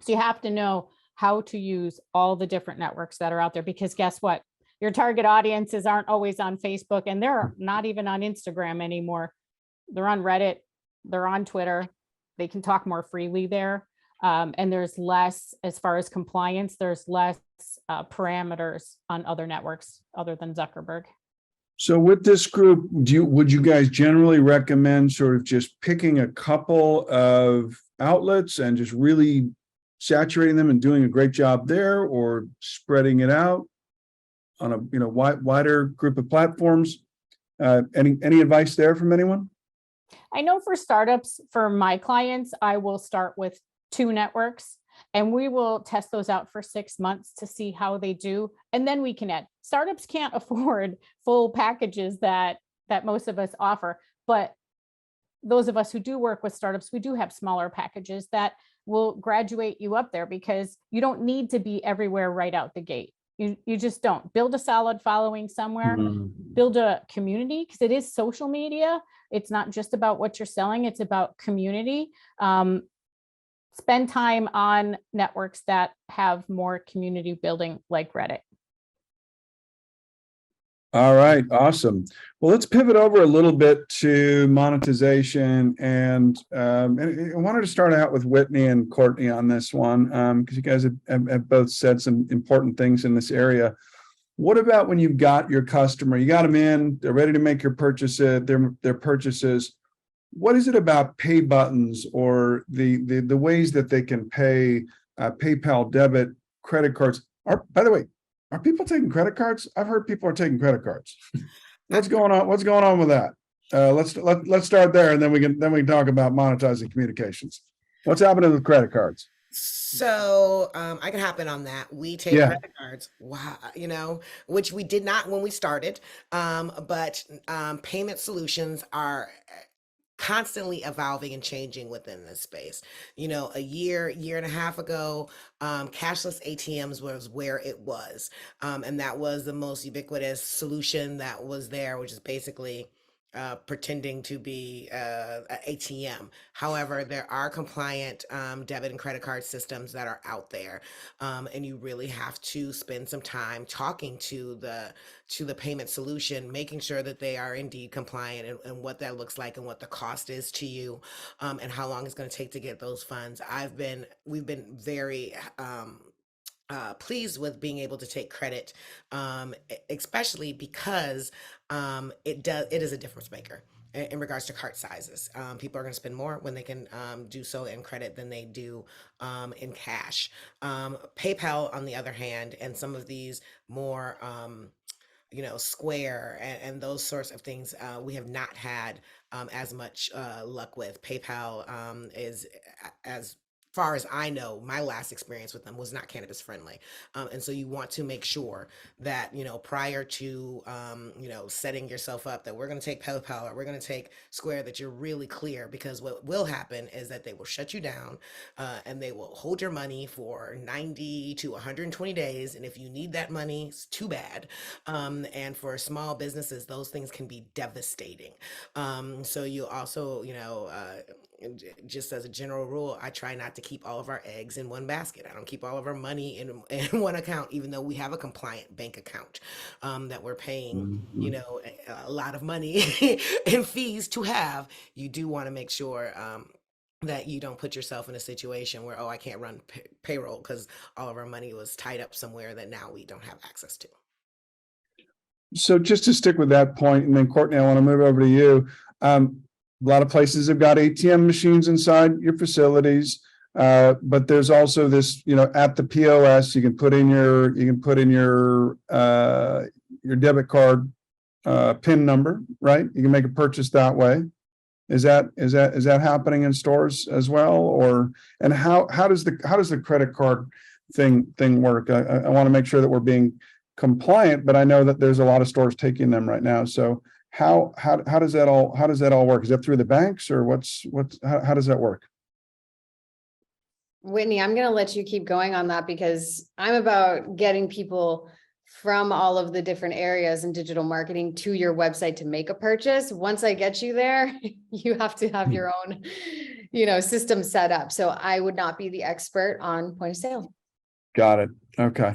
So you have to know how to use all the different networks that are out there, because guess what? Your target audiences aren't always on Facebook, and they're not even on Instagram anymore. They're on Reddit, they're on Twitter. They can talk more freely there. And there's less, as far as compliance, there's less parameters on other networks other than Zuckerberg. So with this group, would you guys generally recommend sort of just picking a couple of outlets and just really saturating them and doing a great job there, or spreading it out on a wider group of platforms? Any advice there from anyone? I know for startups, for my clients, I will start with 2 networks and we will test those out for 6 months to see how they do. And then we can add. Startups can't afford full packages that most of us offer, but those of us who do work with startups, we do have smaller packages that will graduate you up there, because you don't need to be everywhere right out the gate. You just don't. Build a solid following somewhere, build a community, because it is social media. It's not just about what you're selling, it's about community. Spend time on networks that have more community building, like Reddit. All right, awesome. Well, let's pivot over a little bit to monetization, and I wanted to start out with Whitney and Courtney on this one, because you guys have both said some important things in this area. What about when you've got your customer, you got them in, they're ready to make their purchases. What is it about pay buttons or the ways that they can pay, PayPal, debit, credit cards? By the way, are people taking credit cards? I've heard people are taking credit cards. What's going on? What's going on with that? Let's start there, and then we can talk about monetizing communications. What's happening with credit cards? So I can hop in on that. We take credit cards. Wow, which we did not when we started. But payment solutions are constantly evolving and changing within this space. A year and a half ago, cashless ATMs was where it was. And that was the most ubiquitous solution that was there, which is basically pretending to be an ATM. However, there are compliant debit and credit card systems that are out there, and you really have to spend some time talking to the payment solution, making sure that they are indeed compliant, and what that looks like, and what the cost is to you, and how long it's going to take to get those funds. We've been very pleased with being able to take credit, especially because it is a difference maker in regards to cart sizes. People are going to spend more when they can do so in credit than they do in cash. PayPal, on the other hand, and some of these more Square and those sorts of things, we have not had as much luck with. PayPal is, as far as I know, my last experience with them was not cannabis friendly. And so you want to make sure that, prior to, setting yourself up that we're going to take PayPal or we're going to take Square, that you're really clear, because what will happen is that they will shut you down and they will hold your money for 90 to 120 days. And if you need that money, it's too bad. And for small businesses, those things can be devastating. So you also, just as a general rule, I try not to keep all of our eggs in one basket. I don't keep all of our money in one account, even though we have a compliant bank account that we're paying, a lot of money in fees to have. You do want to make sure that you don't put yourself in a situation where, I can't run payroll because all of our money was tied up somewhere that now we don't have access to. So just to stick with that point, and then Courtney, I want to move over to you. A lot of places have got ATM machines inside your facilities, but there's also this, at the POS, you can put in your debit card PIN number, right? You can make a purchase that way. Is that happening in stores as well, and how does the credit card thing work? I want to make sure that we're being compliant, but I know that there's a lot of stores taking them right now. So how does that all work? Is that through the banks, or how does that work? Whitney, I'm going to let you keep going on that, because I'm about getting people from all of the different areas in digital marketing to your website to make a purchase. Once I get you there, you have to have your own, system set up. So I would not be the expert on point of sale. Got it. Okay.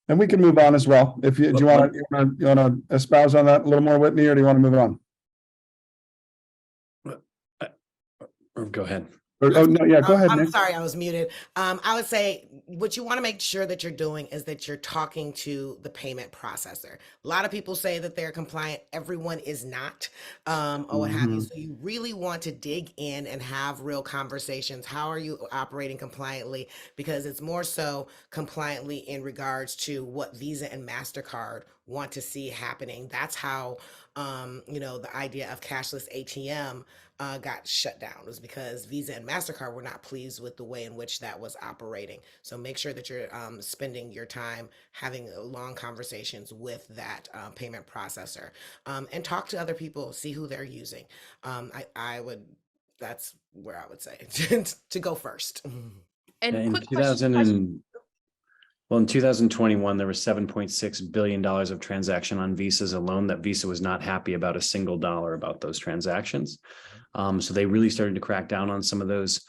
And we can move on as well. If you want to espouse on that a little more, Whitney, or do you want to move on? Or go ahead. Oh, no, yeah, go ahead, I'm Nick. sorry, I was muted. I would say what you want to make sure that you're doing is that you're talking to the payment processor. A lot of people say that they're compliant. Everyone is not, or what have you. So you really want to dig in and have real conversations. How are you operating compliantly? Because it's more so compliantly in regards to what Visa and MasterCard want to see happening. That's how, the idea of cashless ATM got shut down, was because Visa and MasterCard were not pleased with the way in which that was operating. So make sure that you're spending your time having long conversations with that payment processor, and talk to other people, see who they're using. That's where I would say to go first. And In quick question. in 2021, there was $7.6 billion of transaction on Visas alone, that Visa was not happy about a single dollar about those transactions. So they really started to crack down on some of those.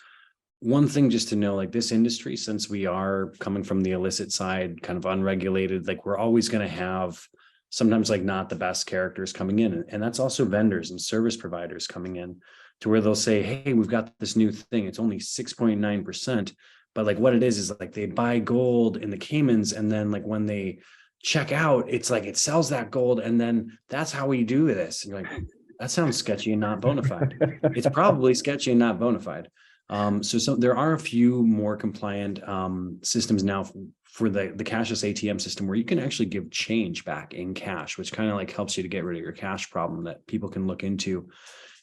One thing just to know, like this industry, since we are coming from the illicit side, kind of unregulated, like we're always going to have sometimes like not the best characters coming in. And that's also vendors and service providers coming in to where they'll say, hey, we've got this new thing. It's only 6.9%. But like what it is like they buy gold in the Caymans, and then like when they check out, it's like it sells that gold. And then that's how we do this. And you're like, that sounds sketchy and not bona fide. It's probably sketchy and not bona fide. So there are a few more compliant systems now for the cashless ATM system, where you can actually give change back in cash, which kind of like helps you to get rid of your cash problem that people can look into.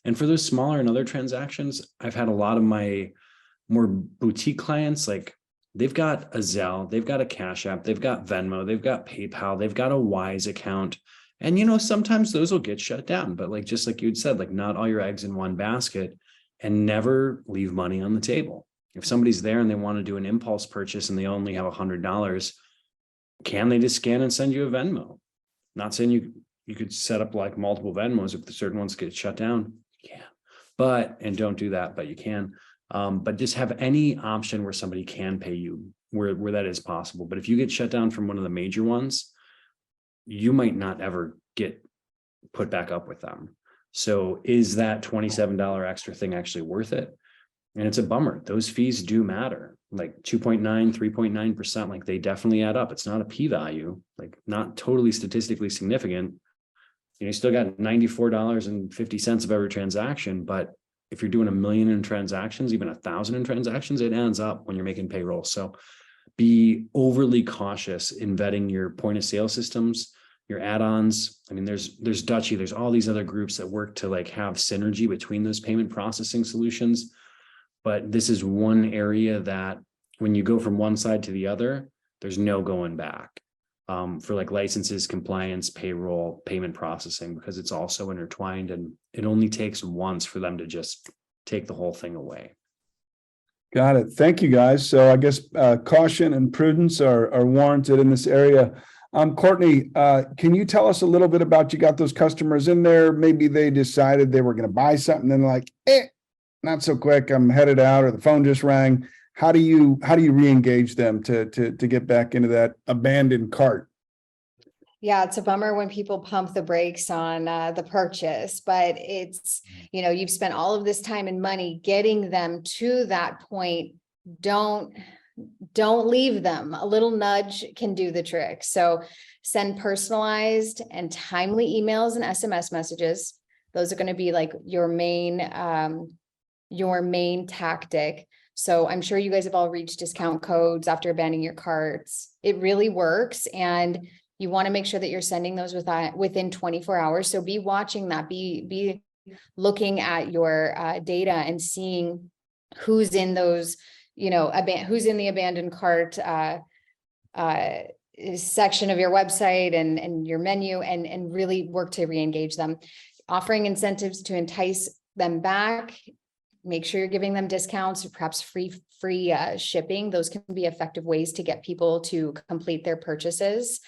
And for those smaller and other transactions, I've had a lot of my more boutique clients, like they've got a Zelle, they've got a Cash App, they've got Venmo, they've got PayPal, they've got a Wise account. And, sometimes those will get shut down, but like, just like you'd said, like not all your eggs in one basket, and never leave money on the table. If somebody's there and they want to do an impulse purchase and they only have $100, can they just scan and send you a Venmo? Not saying you could set up like multiple Venmos if the certain ones get shut down. Yeah, and don't do that, but you can. But just have any option where somebody can pay you where that is possible. But if you get shut down from one of the major ones, you might not ever get put back up with them. So is that $27 extra thing actually worth it? And it's a bummer. Those fees do matter, like 2.9, 3.9%, like they definitely add up. It's not a p-value, like not totally statistically significant. You still got $94.50 of every transaction, but if you're doing 1 million in transactions, even 1,000 in transactions, it adds up when you're making payroll. So be overly cautious in vetting your point of sale systems, your add-ons. I mean, there's Dutchie, there's all these other groups that work to like have synergy between those payment processing solutions. But this is one area that when you go from one side to the other, there's no going back. For like licenses, compliance, payroll, payment processing, because it's also intertwined, and it only takes once for them to just take the whole thing away. Got it. Thank you, guys. So I guess caution and prudence are warranted in this area. Courtney, can you tell us a little bit about, you got those customers in there, maybe they decided they were going to buy something, then like, not so quick, I'm headed out, or the phone just rang. How do you re-engage them to get back into that abandoned cart? Yeah, it's a bummer when people pump the brakes on the purchase, but it's, you've spent all of this time and money getting them to that point. Don't leave them. A little nudge can do the trick. So send personalized and timely emails and SMS messages. Those are going to be like your main tactic. So I'm sure you guys have all reached discount codes after abandoning your carts. It really works. And you want to make sure that you're sending those within 24 hours. So be watching that, be looking at your data and seeing who's in those, who's in the abandoned cart section of your website and your menu, and really work to re-engage them. Offering incentives to entice them back. Make sure you're giving them discounts, or perhaps free shipping. Those can be effective ways to get people to complete their purchases.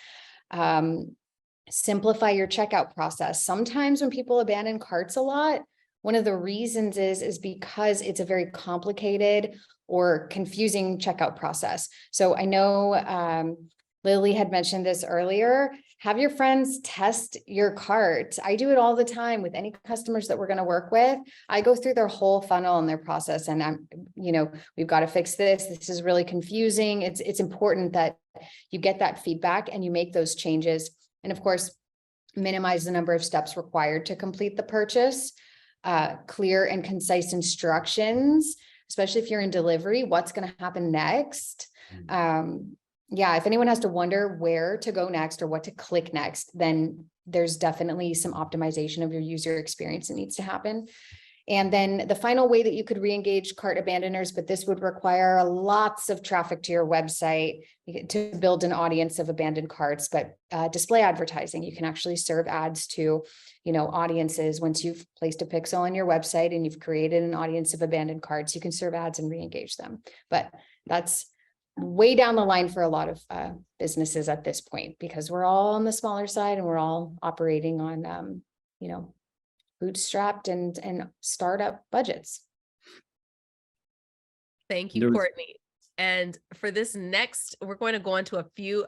Simplify your checkout process. Sometimes when people abandon carts a lot, one of the reasons is because it's a very complicated or confusing checkout process. So I know Lily had mentioned this earlier. Have your friends test your cart. I do it all the time with any customers that we're going to work with. I go through their whole funnel and their process, and we've got to fix this. This is really confusing. It's important that you get that feedback and you make those changes. And of course, minimize the number of steps required to complete the purchase. Clear and concise instructions, especially if you're in delivery, what's going to happen next. If anyone has to wonder where to go next or what to click next, then there's definitely some optimization of your user experience that needs to happen. And then the final way that you could re-engage cart abandoners, but this would require lots of traffic to your website to build an audience of abandoned carts, but display advertising. You can actually serve ads to, audiences. Once you've placed a pixel on your website and you've created an audience of abandoned carts, you can serve ads and re-engage them. But that's way down the line for a lot of businesses at this point, because we're all on the smaller side and we're all operating on, bootstrapped and startup budgets. Thank you, Courtney. And for this next, we're going to go into a few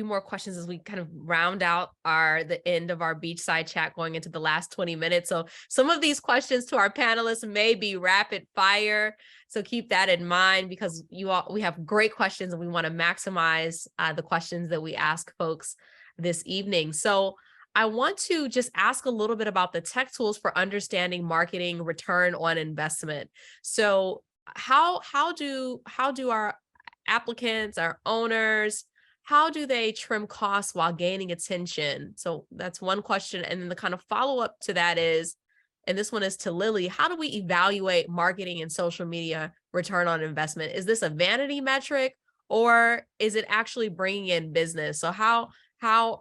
more questions as we kind of round out the end of our beachside chat, going into the last 20 minutes. So some of these questions to our panelists may be rapid fire. So keep that in mind, because we have great questions and we want to maximize the questions that we ask folks this evening. So I want to just ask a little bit about the tech tools for understanding marketing return on investment. So how do our applicants, our owners, how do they trim costs while gaining attention? So that's one question. And then the kind of follow-up to that is, and this one is to Lily, how do we evaluate marketing and social media return on investment? Is this a vanity metric, or is it actually bringing in business? So how might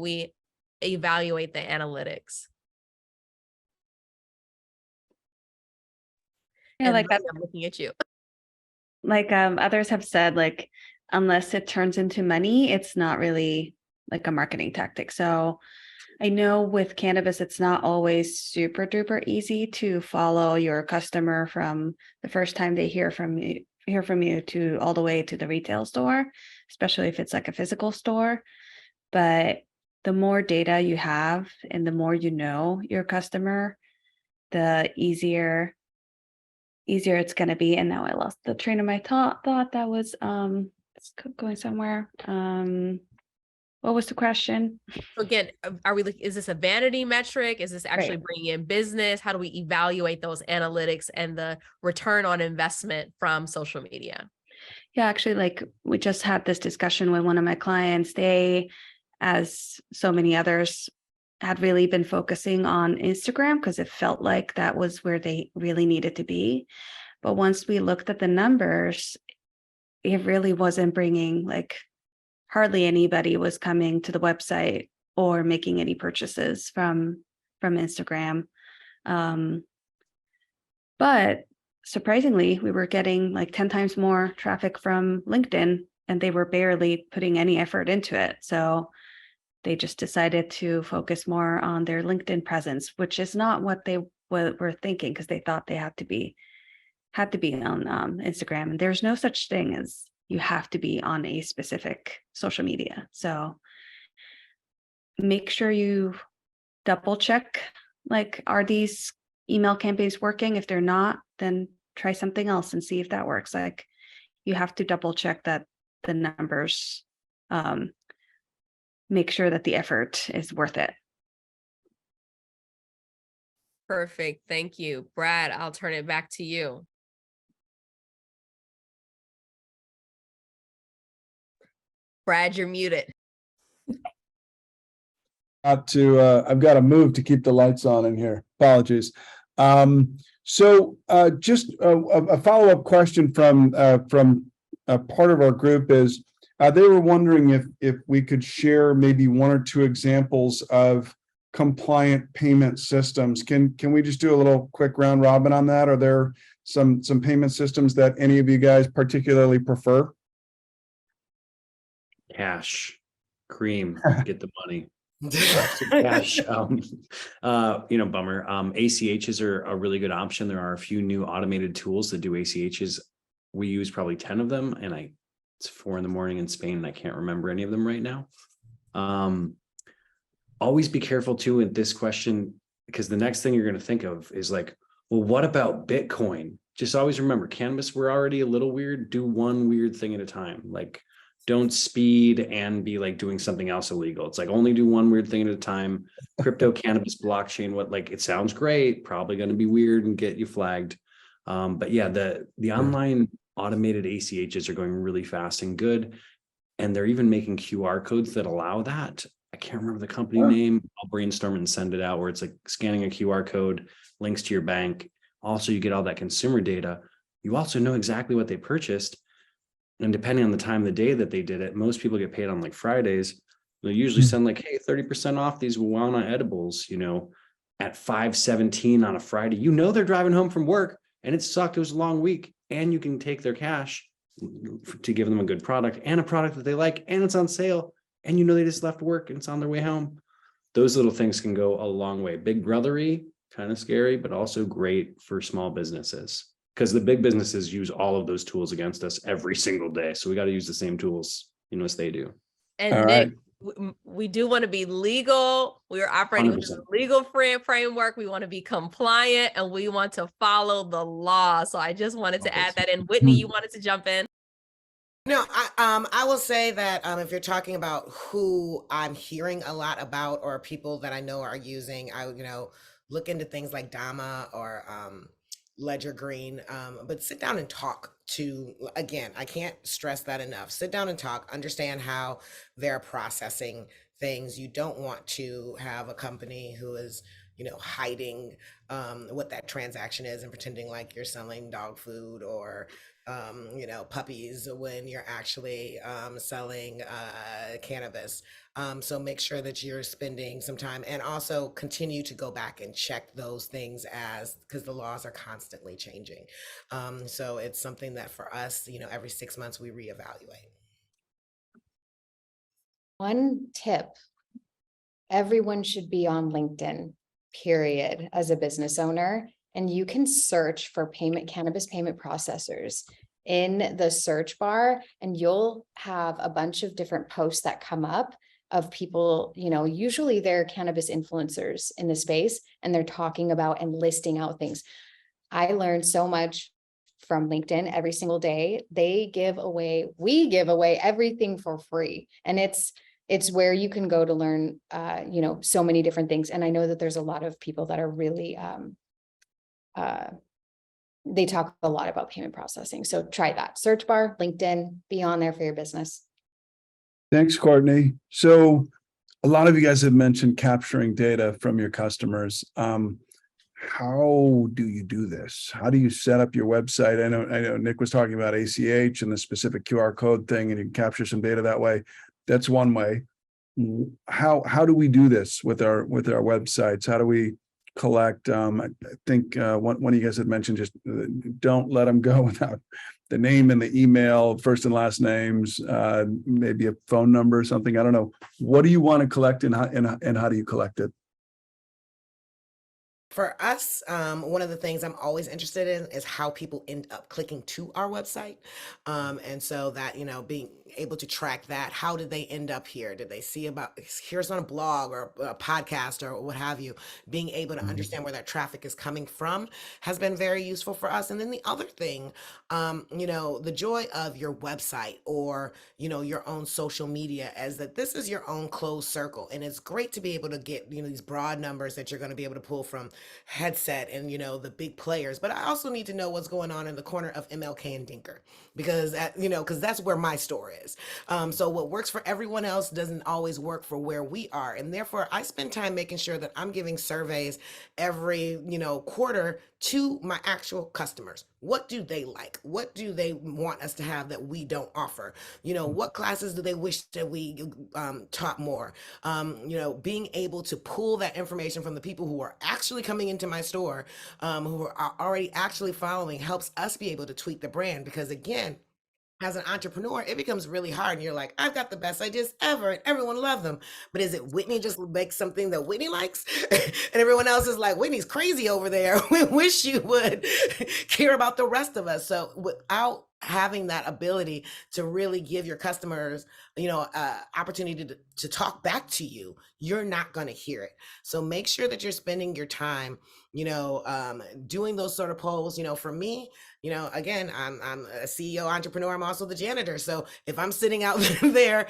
we evaluate the analytics? Yeah, And like Lily, I'm looking at you. Like others have said, like, unless it turns into money, it's not really like a marketing tactic. So I know with cannabis, it's not always super duper easy to follow your customer from the first time they hear from you to all the way to the retail store, especially if it's like a physical store. But the more data you have and the more you know your customer, the easier it's going to be. And now I lost the train of my thought that was it's going somewhere. What was the question? So again, is this a vanity metric? Is this actually bringing in business? How do we evaluate those analytics and the return on investment from social media? Yeah, actually, like, we just had this discussion with one of my clients. They, as so many others, had really been focusing on Instagram because it felt like that was where they really needed to be. But once we looked at the numbers, it really wasn't bringing, like, hardly anybody was coming to the website or making any purchases from Instagram. But surprisingly, we were getting like 10 times more traffic from LinkedIn, and they were barely putting any effort into it. So they just decided to focus more on their LinkedIn presence, which is not what they were thinking, because they thought they had to be on Instagram. And there's no such thing as you have to be on a specific social media. So make sure you double check, like, are these email campaigns working? If they're not, then try something else and see if that works. Like, you have to double check that the numbers, make sure that the effort is worth it. Perfect. Thank you. Brad, I'll turn it back to you. Brad, you're muted. I've got to move to keep the lights on in here. Apologies. So just a follow-up question from a part of our group is, they were wondering if we could share maybe one or two examples of compliant payment systems. Can we just do a little quick round robin on that? Are there some payment systems that any of you guys particularly prefer? Cash, cream, get the money. Cash, bummer. ACHs are a really good option. There are a few new automated tools that do ACHs. We use probably 10 of them, and it's 4 a.m. in Spain, and I can't remember any of them right now. Always be careful too with this question, because the next thing you're going to think of is like, well, what about Bitcoin? Just always remember, cannabis, we're already a little weird. Do one weird thing at a time. Like, don't speed and be like doing something else illegal. It's like, only do one weird thing at a time. Crypto, cannabis, blockchain, it sounds great, probably going to be weird and get you flagged. But yeah, the online automated ACHs are going really fast and good. And they're even making QR codes that allow that. I can't remember the company name. I'll brainstorm and send it out, where it's like scanning a QR code, links to your bank. Also, you get all that consumer data. You also know exactly what they purchased. And depending on the time of the day that they did it, most people get paid on like Fridays. They'll usually send like, hey, 30% off these Wana edibles, at 5:17 on a Friday. They're driving home from work and it sucked. It was a long week. And you can take their cash to give them a good product and a product that they like, and it's on sale. And they just left work and it's on their way home. Those little things can go a long way. Big brothery, kind of scary, but also great for small businesses, because the big businesses use all of those tools against us every single day. So we got to use the same tools, as they do. And All Nick, right. we do want to be legal. We are operating within the legal framework. We want to be compliant, and we want to follow the law. So I just wanted to add that in. Whitney, you wanted to jump in? No, I will say that if you're talking about who I'm hearing a lot about, or people that I know are using, I would look into things like Dama or Ledger Green, but sit down and talk to, again, I can't stress that enough. Sit down and talk, understand how they're processing things. You don't want to have a company who is hiding what that transaction is and pretending like you're selling dog food or puppies when you're actually selling cannabis. So make sure that you're spending some time, and also continue to go back and check those things, because the laws are constantly changing. So it's something that for us, every 6 months we reevaluate. One tip, everyone should be on LinkedIn, period, as a business owner. And you can search for cannabis payment processors in the search bar, and you'll have a bunch of different posts that come up of people, usually they're cannabis influencers in the space, and they're talking about and listing out things. I learned so much from LinkedIn every single day. We give away everything for free. And it's where you can go to learn, so many different things. And I know that there's a lot of people that are really, they talk a lot about payment processing. So try that. Search bar, LinkedIn, be on there for your business. Thanks, Courtney. So a lot of you guys have mentioned capturing data from your customers. How do you do this? How do you set up your website? I know Nick was talking about ACH and the specific QR code thing, and you can capture some data that way. That's one way. How do we do this with our websites? How do we collect? I think one of you guys had mentioned just don't let them go without the name and the email, first and last names, maybe a phone number or something. I don't know. What do you want to collect, and how do you collect it? For us, one of the things I'm always interested in is how people end up clicking to our website. And so that, being able to track that, how did they end up here? Did they see about, here's on a blog or a podcast or what have you, being able to understand where that traffic is coming from has been very useful for us. And then the other thing, the joy of your website or, your own social media is that this is your own closed circle. And it's great to be able to get, these broad numbers that you're going to be able to pull from Headset and the big players, but I also need to know what's going on in the corner of MLK and Dinker, because that's where my store is. So what works for everyone else doesn't always work for where we are, and therefore I spend time making sure that I'm giving surveys every quarter to my actual customers. What do they like? What do they want us to have that we don't offer? What classes do they wish that we taught more? Being able to pull that information from the people who are actually coming into my store, who are already actually following, helps us be able to tweak the brand. Because again, as an entrepreneur, it becomes really hard. And you're like, I've got the best ideas ever and everyone loves them. But is it Whitney just makes something that Whitney likes? And everyone else is like, Whitney's crazy over there. We wish you would care about the rest of us. So without having that ability to really give your customers, opportunity to talk back to you, you're not going to hear it. So make sure that you're spending your time, doing those sort of polls. For me, again, I'm a CEO entrepreneur. I'm also the janitor. So if I'm sitting out there,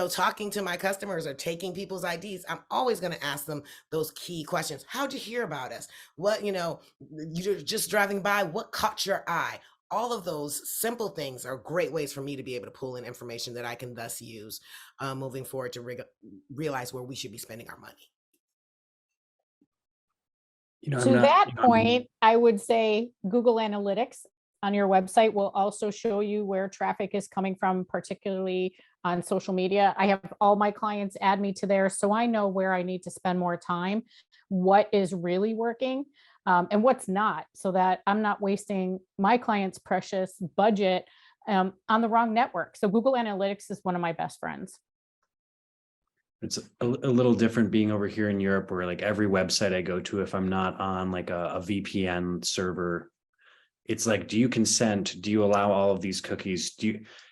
talking to my customers or taking people's IDs, I'm always going to ask them those key questions. How'd you hear about us? What, you're just driving by, what caught your eye? All of those simple things are great ways for me to be able to pull in information that I can thus use moving forward to realize where we should be spending our money. To that point, I would say Google Analytics on your website will also show you where traffic is coming from, particularly on social media. I have all my clients add me to there, so I know where I need to spend more time, what is really working, and what's not, so that I'm not wasting my clients' precious budget on the wrong network. So Google Analytics is one of my best friends. It's a little different being over here in Europe, where like every website I go to, if I'm not on like a VPN server, it's like, do you consent? Do you allow all of these cookies?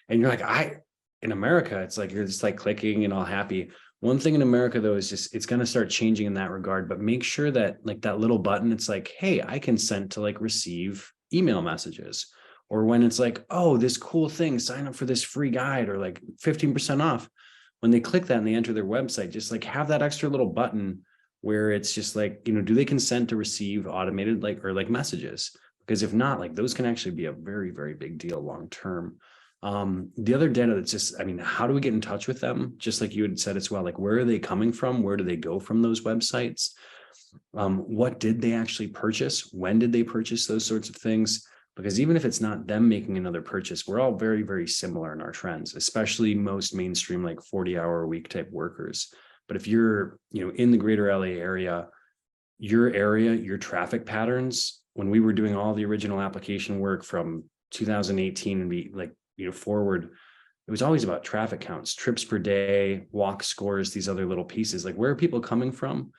And you're like, in America, it's like, you're just like clicking and all happy. One thing in America though, is just, it's going to start changing in that regard, but make sure that like that little button, it's like, hey, I consent to like receive email messages. Or when it's like, oh, this cool thing, sign up for this free guide or like 15% off. When they click that and they enter their website, just like have that extra little button where it's just like, do they consent to receive automated like messages? Because if not, like those can actually be a very, very big deal long-term. The other data that's just, how do we get in touch with them? Just like you had said as well, like where are they coming from? Where do they go from those websites? What did they actually purchase? When did they purchase those sorts of things? Because even if it's not them making another purchase, we're all very, very similar in our trends, especially most mainstream, like 40-hour-a-week type workers. But if you're, in the greater LA area, your traffic patterns, when we were doing all the original application work from 2018 and forward, it was always about traffic counts, trips per day, walk scores, these other little pieces, like where are people coming from?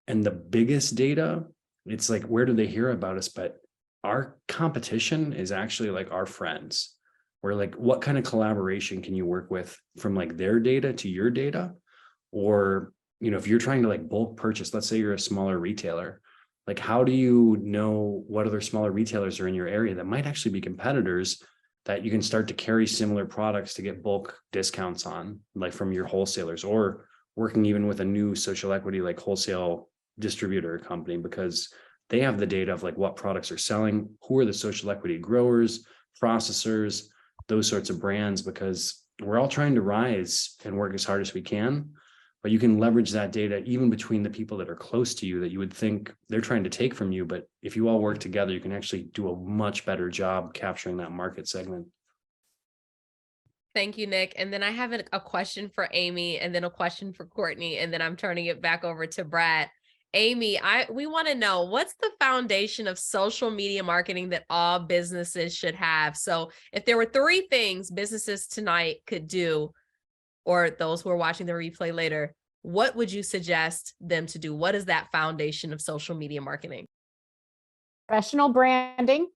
And the biggest data, it's like, where do they hear about us? But our competition is actually like our friends. We're like, what kind of collaboration can you work with from like their data to your data? Or, if you're trying to like bulk purchase, let's say you're a smaller retailer, like how do you know what other smaller retailers are in your area that might actually be competitors that you can start to carry similar products to get bulk discounts on, like from your wholesalers, or working even with a new social equity like wholesale distributor company, because they have the data of like what products are selling, who are the social equity growers, processors, those sorts of brands, because we're all trying to rise and work as hard as we can. but you can leverage that data even between the people that are close to you that you would think they're trying to take from you. But if you all work together, you can actually do a much better job capturing that market segment. Thank you, Nick. And then I have a question for Amy, and then a question for Courtney, and then I'm turning it back over to Brad. Amy, we want to know, what's the foundation of social media marketing that all businesses should have? So if there were 3 things businesses tonight could do, or those who are watching the replay later, what would you suggest them to do? What is that foundation of social media marketing? Professional branding,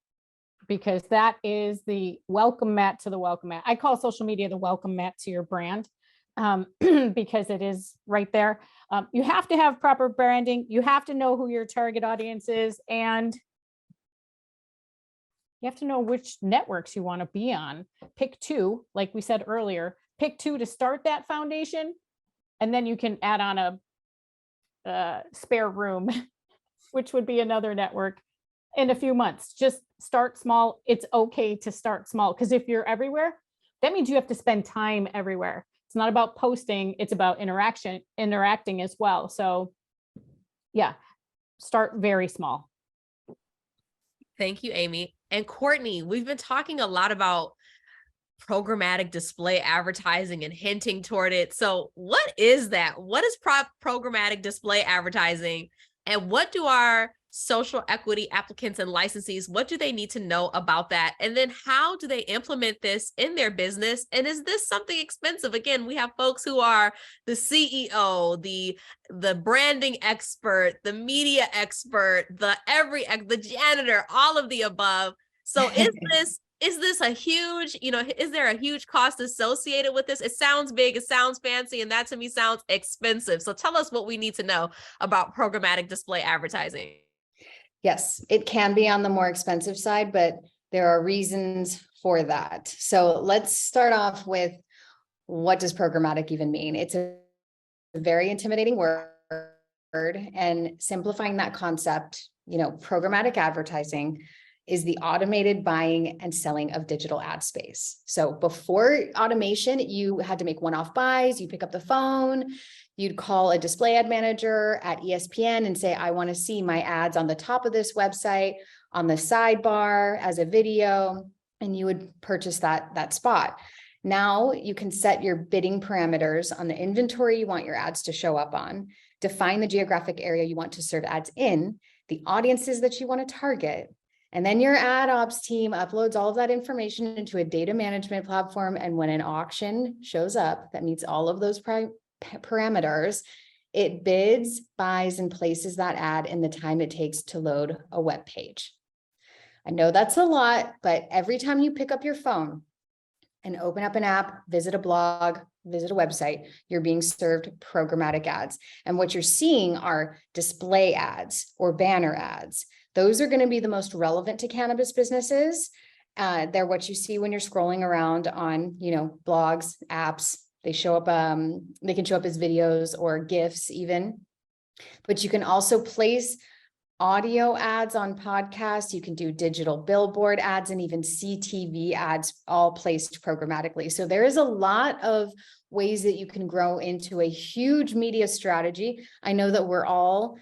because that is the welcome mat to the welcome mat. I call social media the welcome mat to your brand, because it is right there. You have to have proper branding. You have to know who your target audience is, and you have to know which networks you want to be on. Pick 2, like we said earlier, pick 2 to start that foundation, and then you can add on a spare room, which would be another network in a few months. Just start small. It's okay to start small, because if you're everywhere, that means you have to spend time everywhere. It's not about posting, it's about interacting as well. So yeah, start very small. Thank you, Amy. And Courtney, we've been talking a lot about programmatic display advertising and hinting toward it. So what is that? What is programmatic display advertising? And what do our social equity applicants and licensees, what do they need to know about that? And then how do they implement this in their business? And is this something expensive? Again, we have folks who are the CEO, the branding expert, the media expert, the janitor, all of the above. So is this a huge, is there a huge cost associated with this? It sounds big, it sounds fancy, and that to me sounds expensive. So tell us what we need to know about programmatic display advertising. Yes, it can be on the more expensive side, but there are reasons for that. So let's start off with, what does programmatic even mean? It's a very intimidating word, and simplifying that concept, programmatic advertising is the automated buying and selling of digital ad space. So before automation, you had to make one-off buys, you pick up the phone, you'd call a display ad manager at ESPN and say, I want to see my ads on the top of this website, on the sidebar as a video, and you would purchase that spot. Now you can set your bidding parameters on the inventory you want your ads to show up on, define the geographic area you want to serve ads in, the audiences that you want to target, and then your ad ops team uploads all of that information into a data management platform. And when an auction shows up that meets all of those parameters, it bids, buys, and places that ad in the time it takes to load a web page. I know that's a lot, but every time you pick up your phone and open up an app, visit a blog, visit a website, you're being served programmatic ads. And what you're seeing are display ads or banner ads. Those are going to be the most relevant to cannabis businesses. They're what you see when you're scrolling around on, blogs, apps. They show up, they can show up as videos or GIFs even, but you can also place audio ads on podcasts. You can do digital billboard ads and even CTV ads, all placed programmatically. So there is a lot of ways that you can grow into a huge media strategy. I know that we're all,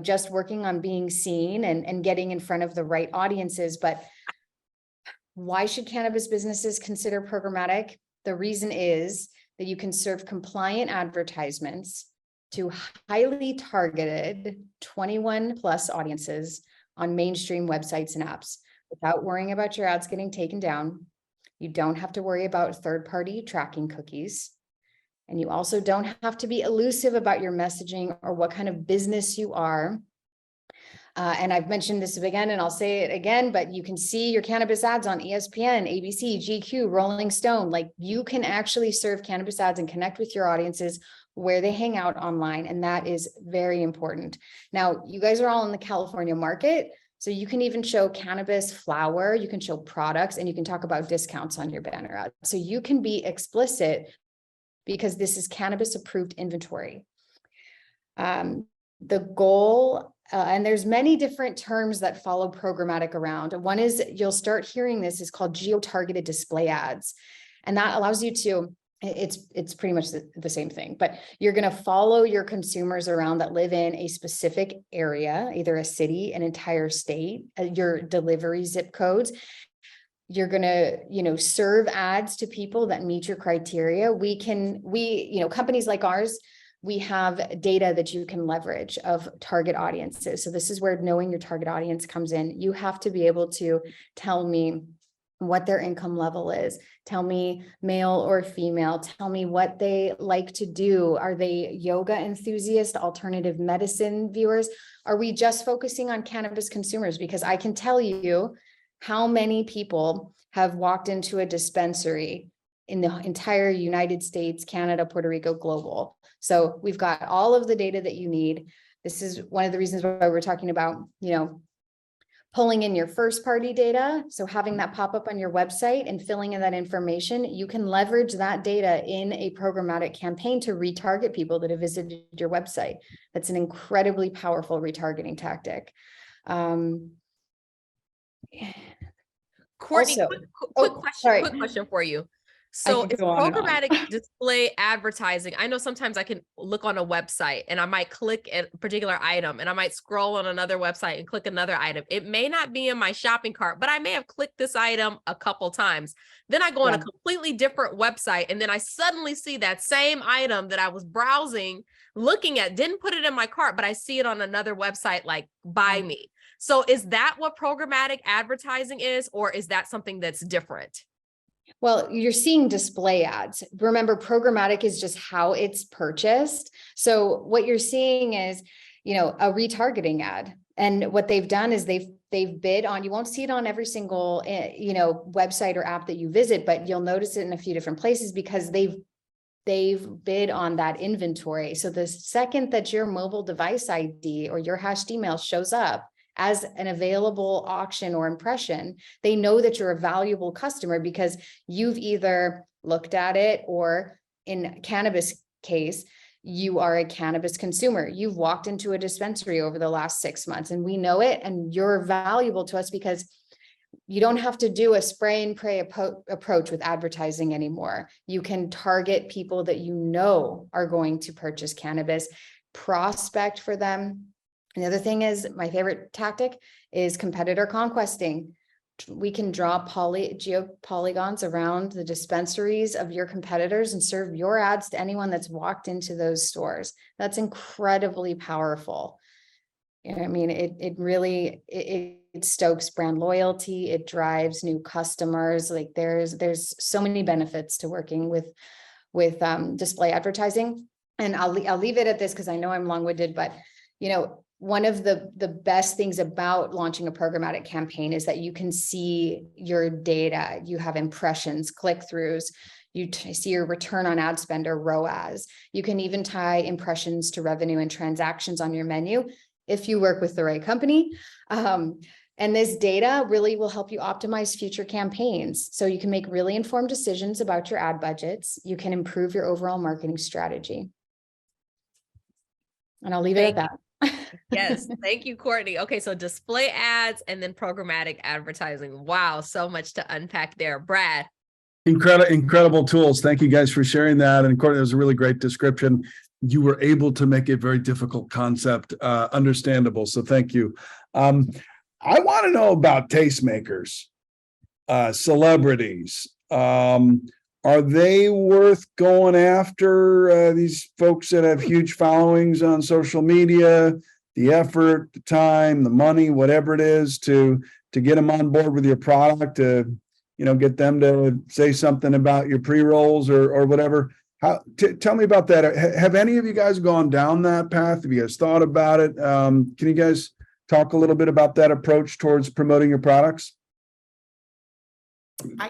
just working on being seen and getting in front of the right audiences, but why should cannabis businesses consider programmatic? The reason is that you can serve compliant advertisements to highly targeted 21 plus audiences on mainstream websites and apps without worrying about your ads getting taken down. You don't have to worry about third-party tracking cookies. And you also don't have to be elusive about your messaging or what kind of business you are. And I've mentioned this again, and I'll say it again, but you can see your cannabis ads on ESPN, ABC, GQ, Rolling Stone. Like, you can actually serve cannabis ads and connect with your audiences where they hang out online. And that is very important. Now, you guys are all in the California market, so you can even show cannabis flower, you can show products, and you can talk about discounts on your banner ad. So you can be explicit because this is cannabis approved inventory. The goal, and there's many different terms that follow programmatic around. One is, you'll start hearing this, is called geo-targeted display ads. And that allows you to It's pretty much the same thing, but you're going to follow your consumers around that live in a specific area, either a city, an entire state, your delivery zip codes. You're going to, serve ads to people that meet your criteria. Companies like ours, we have data that you can leverage of target audiences. So this is where knowing your target audience comes in. You have to be able to tell me what their income level is. Tell me male or female. Tell me what they like to do. Are they yoga enthusiasts, alternative medicine viewers? Are we just focusing on cannabis consumers? Because I can tell you how many people have walked into a dispensary in the entire United States, Canada, Puerto Rico, global. So we've got all of the data that you need. This is one of the reasons why we're talking about, pulling in your first party data. So having that pop up on your website and filling in that information, you can leverage that data in a programmatic campaign to retarget people that have visited your website. That's an incredibly powerful retargeting tactic. Courtney, Also- quick sorry. question for you. So could is go on and on. programmatic display advertising, I know sometimes I can look on a website and I might click a particular item and I might scroll on another website and click another item. It may not be in my shopping cart, but I may have clicked this item a couple times. Then I go on a completely different website and then I suddenly see that same item that I was browsing, looking at, didn't put it in my cart, but I see it on another website like Buy Me. So is that what programmatic advertising is, or is that something that's different? Well, you're seeing display ads. Remember, programmatic is just how it's purchased. So what you're seeing is, a retargeting ad. And what they've done is they've bid on, you won't see it on every single, website or app that you visit, but you'll notice it in a few different places because they've bid on that inventory. So the second that your mobile device ID or your hashed email shows up as an available auction or impression, they know that you're a valuable customer because you've either looked at it, or in cannabis case, you are a cannabis consumer. You've walked into a dispensary over the last 6 months and we know it, and you're valuable to us because you don't have to do a spray and pray approach with advertising anymore. You can target people that you know are going to purchase cannabis, prospect for them. And the other thing is, my favorite tactic is competitor conquesting. We can draw polygons around the dispensaries of your competitors and serve your ads to anyone that's walked into those stores. That's incredibly powerful. It really stokes brand loyalty. It drives new customers. Like there's so many benefits to working with display advertising. And I'll leave it at this because I know I'm long-winded, but one of the best things about launching a programmatic campaign is that you can see your data. You have impressions, click-throughs, you see your return on ad spend or ROAS. You can even tie impressions to revenue and transactions on your menu if you work with the right company. And this data really will help you optimize future campaigns. So you can make really informed decisions about your ad budgets. You can improve your overall marketing strategy. And I'll leave it at that. Yes. Thank you, Courtney. Okay. So display ads and then programmatic advertising. Wow. So much to unpack there. Brad. Incredible tools. Thank you guys for sharing that. And Courtney, it was a really great description. You were able to make a very difficult concept understandable. So thank you. I want to know about tastemakers, celebrities. Are they worth going after, these folks that have huge followings on social media, the effort, the time, the money, whatever it is to get them on board with your product, to, get them to say something about your pre-rolls or whatever? Tell me about that. Have any of you guys gone down that path? Have you guys thought about it? Can you guys talk a little bit about that approach towards promoting your products?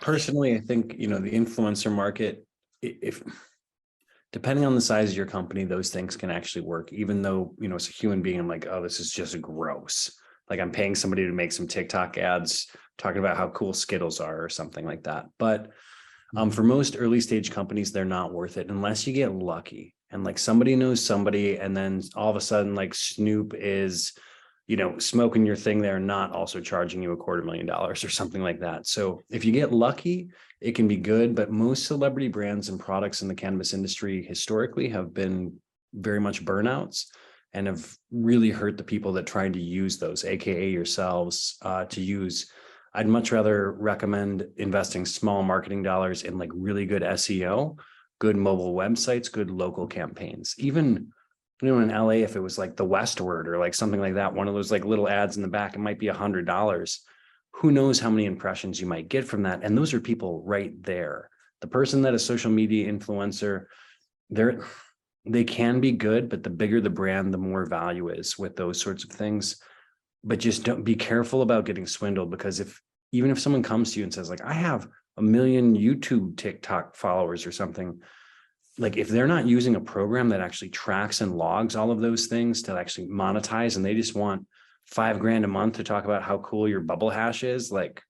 Personally, I think, the influencer market, if depending on the size of your company, those things can actually work, even though, as a human being, I'm like, oh, this is just gross. Like I'm paying somebody to make some TikTok ads talking about how cool Skittles are or something like that. But for most early stage companies, they're not worth it unless you get lucky and like somebody knows somebody. And then all of a sudden, like Snoop is, smoking your thing there, not also charging you $250,000 or something like that. So if you get lucky, it can be good, but most celebrity brands and products in the cannabis industry historically have been very much burnouts and have really hurt the people that tried to use those, AKA yourselves, to use. I'd much rather recommend investing small marketing dollars in like really good SEO, good mobile websites, good local campaigns. Even, in LA, if it was like the Westward or like something like that, one of those like little ads in the back, it might be $100. Who knows how many impressions you might get from that? And those are people right there. The person that is social media influencer, they can be good, but the bigger the brand, the more value is with those sorts of things. But just don't be careful about getting swindled, because even if someone comes to you and says like, I have 1 million YouTube, TikTok followers or something, like if they're not using a program that actually tracks and logs all of those things to actually monetize, and they just want $5,000 a month to talk about how cool your bubble hash is, like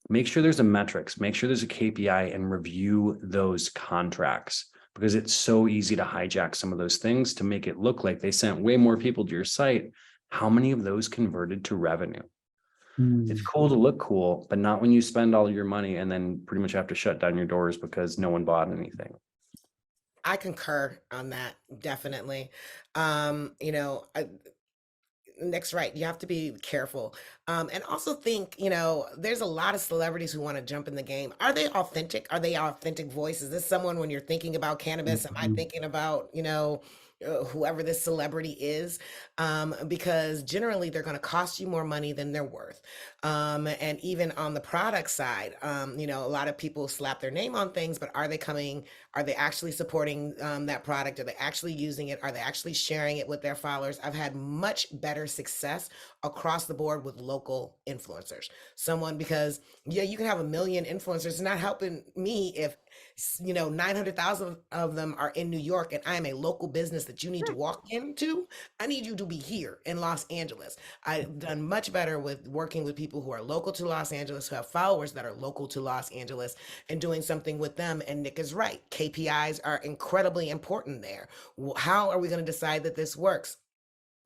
make sure there's a metrics, make sure there's a KPI, and review those contracts, because it's so easy to hijack some of those things to make it look like they sent way more people to your site. How many of those converted to revenue? It's cool to look cool, but not when you spend all your money and then pretty much have to shut down your doors because no one bought anything. I concur on that, definitely. Nick's right. You have to be careful. And also think, there's a lot of celebrities who want to jump in the game. Are they authentic? Are they authentic voice? Is this someone, when you're thinking about cannabis, am I thinking about, whoever this celebrity is? Because generally they're going to cost you more money than they're worth. And even on the product side, a lot of people slap their name on things, but are they actually supporting that product? Are they actually using it? Are they actually sharing it with their followers? I've had much better success across the board with local influencers. Because you can have 1 million influencers. It's not helping me if 900,000 of them are in New York and I am a local business that you need to walk into. I need you to be here in Los Angeles. I've done much better with working with people who are local to Los Angeles, who have followers that are local to Los Angeles, and doing something with them. And Nick is right. KPIs are incredibly important there. How are we going to decide that this works?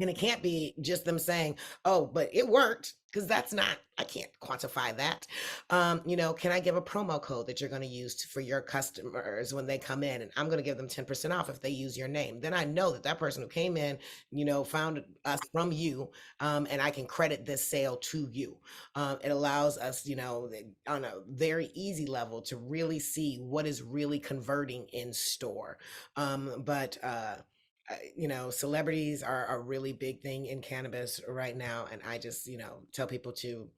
And it can't be just them saying, oh, but it worked, because I can't quantify that. Can I give a promo code that you're going to use for your customers when they come in? And I'm going to give them 10% off if they use your name. Then I know that person who came in, found us from you, and I can credit this sale to you. It allows us, on a very easy level to really see what is really converting in store. Celebrities are a really big thing in cannabis right now. And I just, tell people to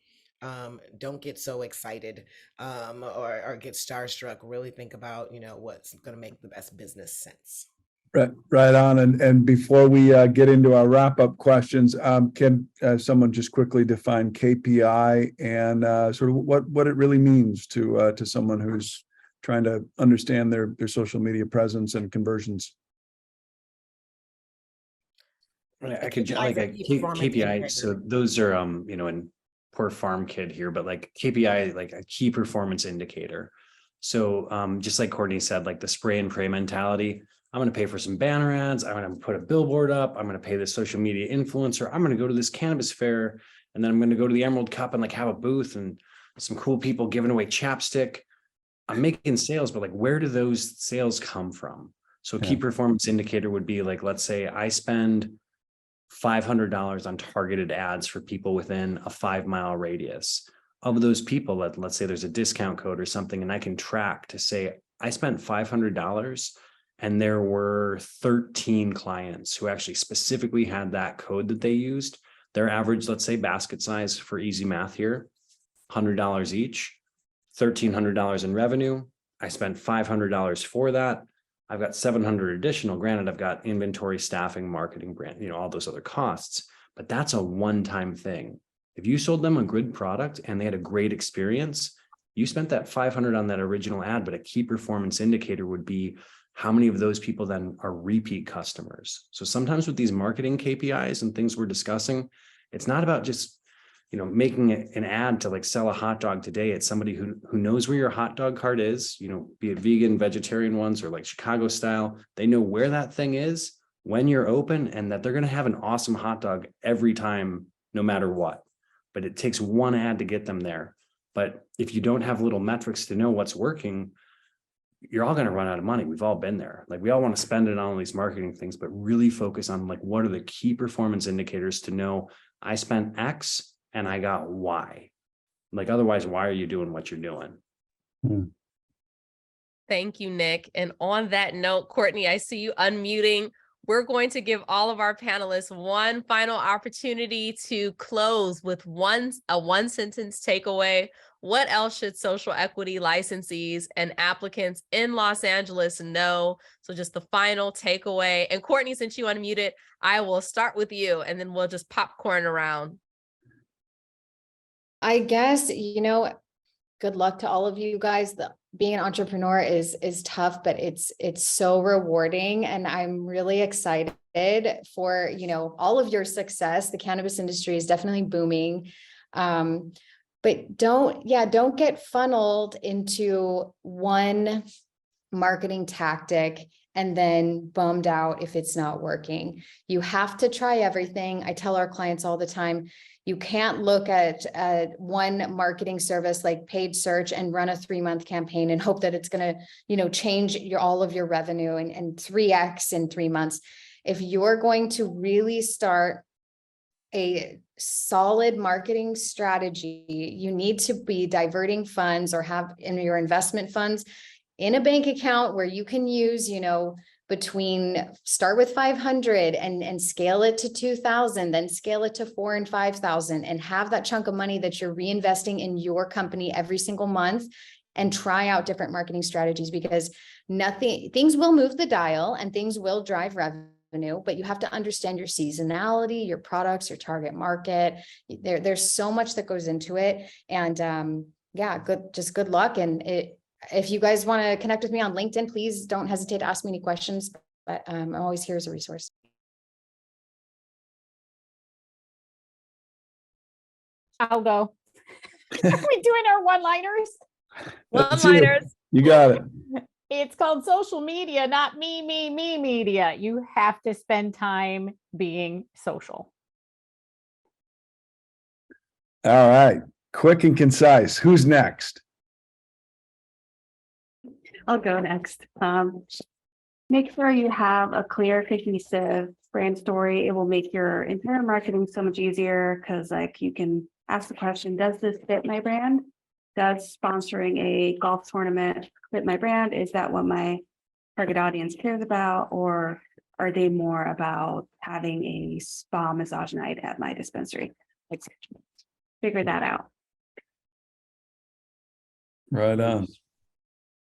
don't get so excited or get starstruck. Really think about, what's going to make the best business sense. Right on. And before we get into our wrap-up questions, can someone just quickly define KPI and sort of what it really means to someone who's trying to understand their social media presence and conversions? I could like a KPI. So those are, in poor farm kid here, but like KPI, like a key performance indicator. So just like Courtney said, like the spray and pray mentality, I'm going to pay for some banner ads. I'm going to put a billboard up. I'm going to pay this social media influencer. I'm going to go to this cannabis fair, and then I'm going to go to the Emerald Cup and like have a booth and some cool people giving away chapstick. I'm making sales, but like, where do those sales come from? So a key performance indicator would be like, let's say I spend $500 on targeted ads for people within a 5-mile radius. Of those people, let's say there's a discount code or something, and I can track to say I spent $500 and there were 13 clients who actually specifically had that code that they used. Their average, let's say basket size for easy math here, $100 each, $1,300 in revenue. I spent $500 for that. I've got 700 additional. Granted, I've got inventory, staffing, marketing, brand, all those other costs, but that's a one-time thing. If you sold them a good product and they had a great experience, you spent that $500 on that original ad, but a key performance indicator would be how many of those people then are repeat customers. So sometimes with these marketing KPIs and things we're discussing, it's not about just making an ad to like sell a hot dog today. It's somebody who knows where your hot dog cart is, be it vegan, vegetarian ones, or like Chicago style. They know where that thing is when you're open, and that they're going to have an awesome hot dog every time no matter what. But it takes one ad to get them there. But if you don't have little metrics to know what's working, you're all going to run out of money. We've all been there. Like we all want to spend it on all these marketing things, but really focus on like, what are the key performance indicators to know I spent X and I got Y? Like, otherwise, why are you doing what you're doing? Thank you, Nick. And on that note, Courtney, I see you unmuting. We're going to give all of our panelists one final opportunity to close with a one sentence takeaway. What else should social equity licensees and applicants in Los Angeles know? So just the final takeaway. And Courtney, since you unmuted, I will start with you and then we'll just popcorn around. I guess, good luck to all of you guys. Being an entrepreneur is tough, but it's so rewarding. And I'm really excited for, all of your success. The cannabis industry is definitely booming. But don't get funneled into one marketing tactic and then bummed out if it's not working. You have to try everything. I tell our clients all the time, you can't look at one marketing service like paid search and run a 3-month campaign and hope that it's going to, change all of your revenue and 3x in 3 months. If you're going to really start a solid marketing strategy, you need to be diverting funds or have in your investment funds in a bank account where you can use, start with 500 and scale it to 2,000, then scale it to 4,000 and 5,000 and have that chunk of money that you're reinvesting in your company every single month and try out different marketing strategies, because things will move the dial and things will drive revenue, but you have to understand your seasonality, your products, your target market. There's so much that goes into it. And good luck. And if you guys want to connect with me on LinkedIn, please don't hesitate to ask me any questions, but I'm always here as a resource. I'll go. Are we doing our one-liners? One-liners. You got it. It's called social media, not me media. You have to spend time being social. All right. Quick and concise. Who's next? I'll go next. Make sure you have a clear, cohesive brand story. It will make your entire marketing so much easier because you can ask the question, does this fit my brand? Does sponsoring a golf tournament fit my brand? Is that what my target audience cares about? Or are they more about having a spa massage night at my dispensary? Figure that out. Right on.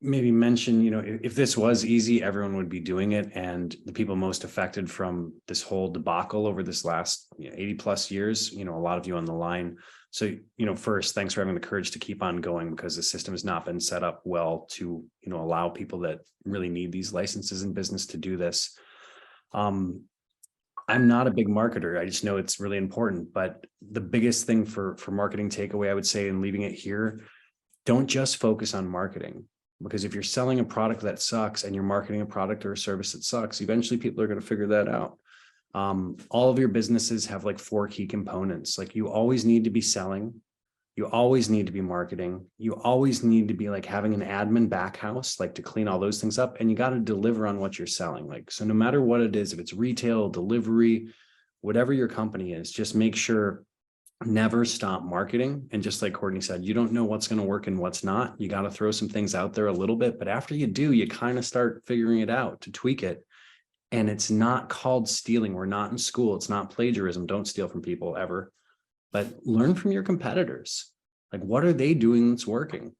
Maybe mention, if this was easy, everyone would be doing it. And the people most affected from this whole debacle over this last 80 plus years, a lot of you on the line. So, first, thanks for having the courage to keep on going, because the system has not been set up well to, allow people that really need these licenses in business to do this. I'm not a big marketer. I just know it's really important. But the biggest thing for marketing takeaway, I would say, and leaving it here, don't just focus on marketing. Because if you're selling a product that sucks and you're marketing a product or a service that sucks, eventually people are going to figure that out. All of your businesses have like 4 key components. Like you always need to be selling. You always need to be marketing. You always need to be like having an admin back house, like to clean all those things up. And you got to deliver on what you're selling. Like, so no matter what it is, if it's retail, delivery, whatever your company is, just make sure never stop marketing. And just like Courtney said, you don't know what's going to work and what's not. You got to throw some things out there a little bit, but after you do, you kind of start figuring it out to tweak it. And it's not called stealing. We're not in school. It's not plagiarism. Don't steal from people ever, but learn from your competitors. Like, what are they doing that's working?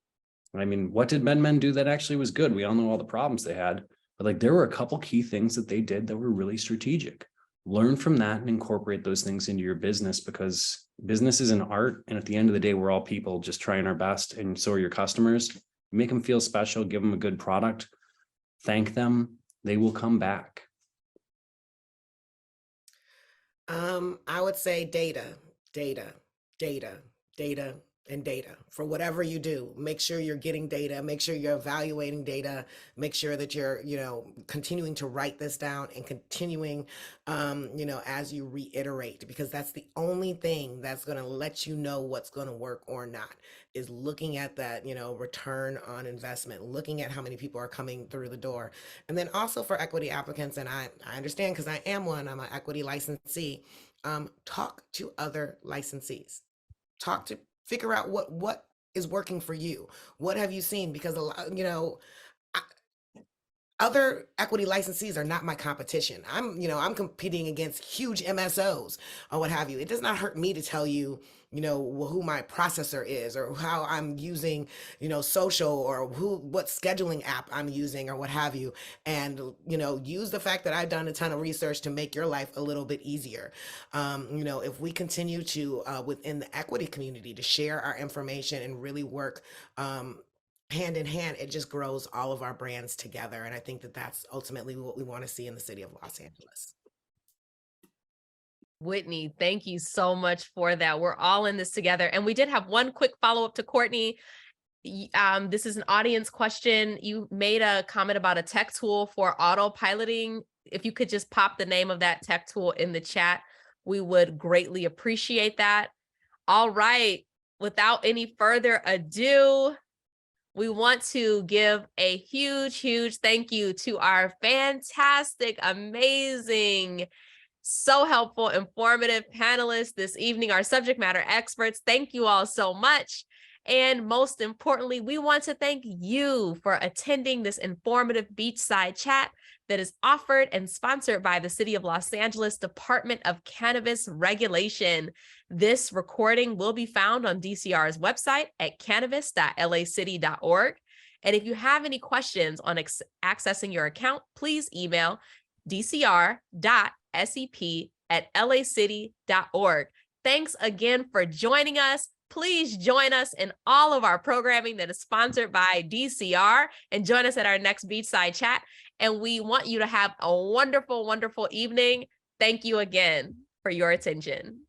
I mean, what did Men do that actually was good? We all know all the problems they had, but like there were a couple key things that they did that were really strategic. Learn from that and incorporate those things into your business, because business is an art. And at the end of the day, we're all people just trying our best. And so are your customers. Make them feel special, give them a good product, thank them. They will come back. I would say data, and data for whatever you do. Make sure you're getting data, make sure you're evaluating data, make sure that you're, continuing to write this down and continuing, as you reiterate, because that's the only thing that's going to let you know what's going to work or not, is looking at that, return on investment, looking at how many people are coming through the door. And then also for equity applicants, and I understand because I am one, I'm an equity licensee, talk to other licensees. Figure out what is working for you. What have you seen? Because a lot, other equity licensees are not my competition. I'm competing against huge MSOs or what have you. It does not hurt me to tell you, who my processor is, or how I'm using, social, or what scheduling app I'm using, or what have you. And, use the fact that I've done a ton of research to make your life a little bit easier. If we continue to, within the equity community, to share our information and really work, hand in hand, it just grows all of our brands together. And I think that that's ultimately what we want to see in the city of Los Angeles. Whitney, thank you so much for that. We're all in this together. And we did have one quick follow-up to Courtney. This is an audience question. You made a comment about a tech tool for autopiloting. If you could just pop the name of that tech tool in the chat, we would greatly appreciate that. All right, without any further ado, we want to give a huge thank you to our fantastic, amazing, so helpful, informative panelists this evening, our subject matter experts. Thank you all so much. And most importantly, we want to thank you for attending this informative beachside chat that is offered and sponsored by the City of Los Angeles Department of Cannabis Regulation. This recording will be found on DCR's website at cannabis.lacity.org. And if you have any questions on accessing your account, please email dcr.sep@lacity.org. Thanks again for joining us. Please join us in all of our programming that is sponsored by DCR, and join us at our next beachside chat. And we want you to have a wonderful, wonderful evening. Thank you again for your attention.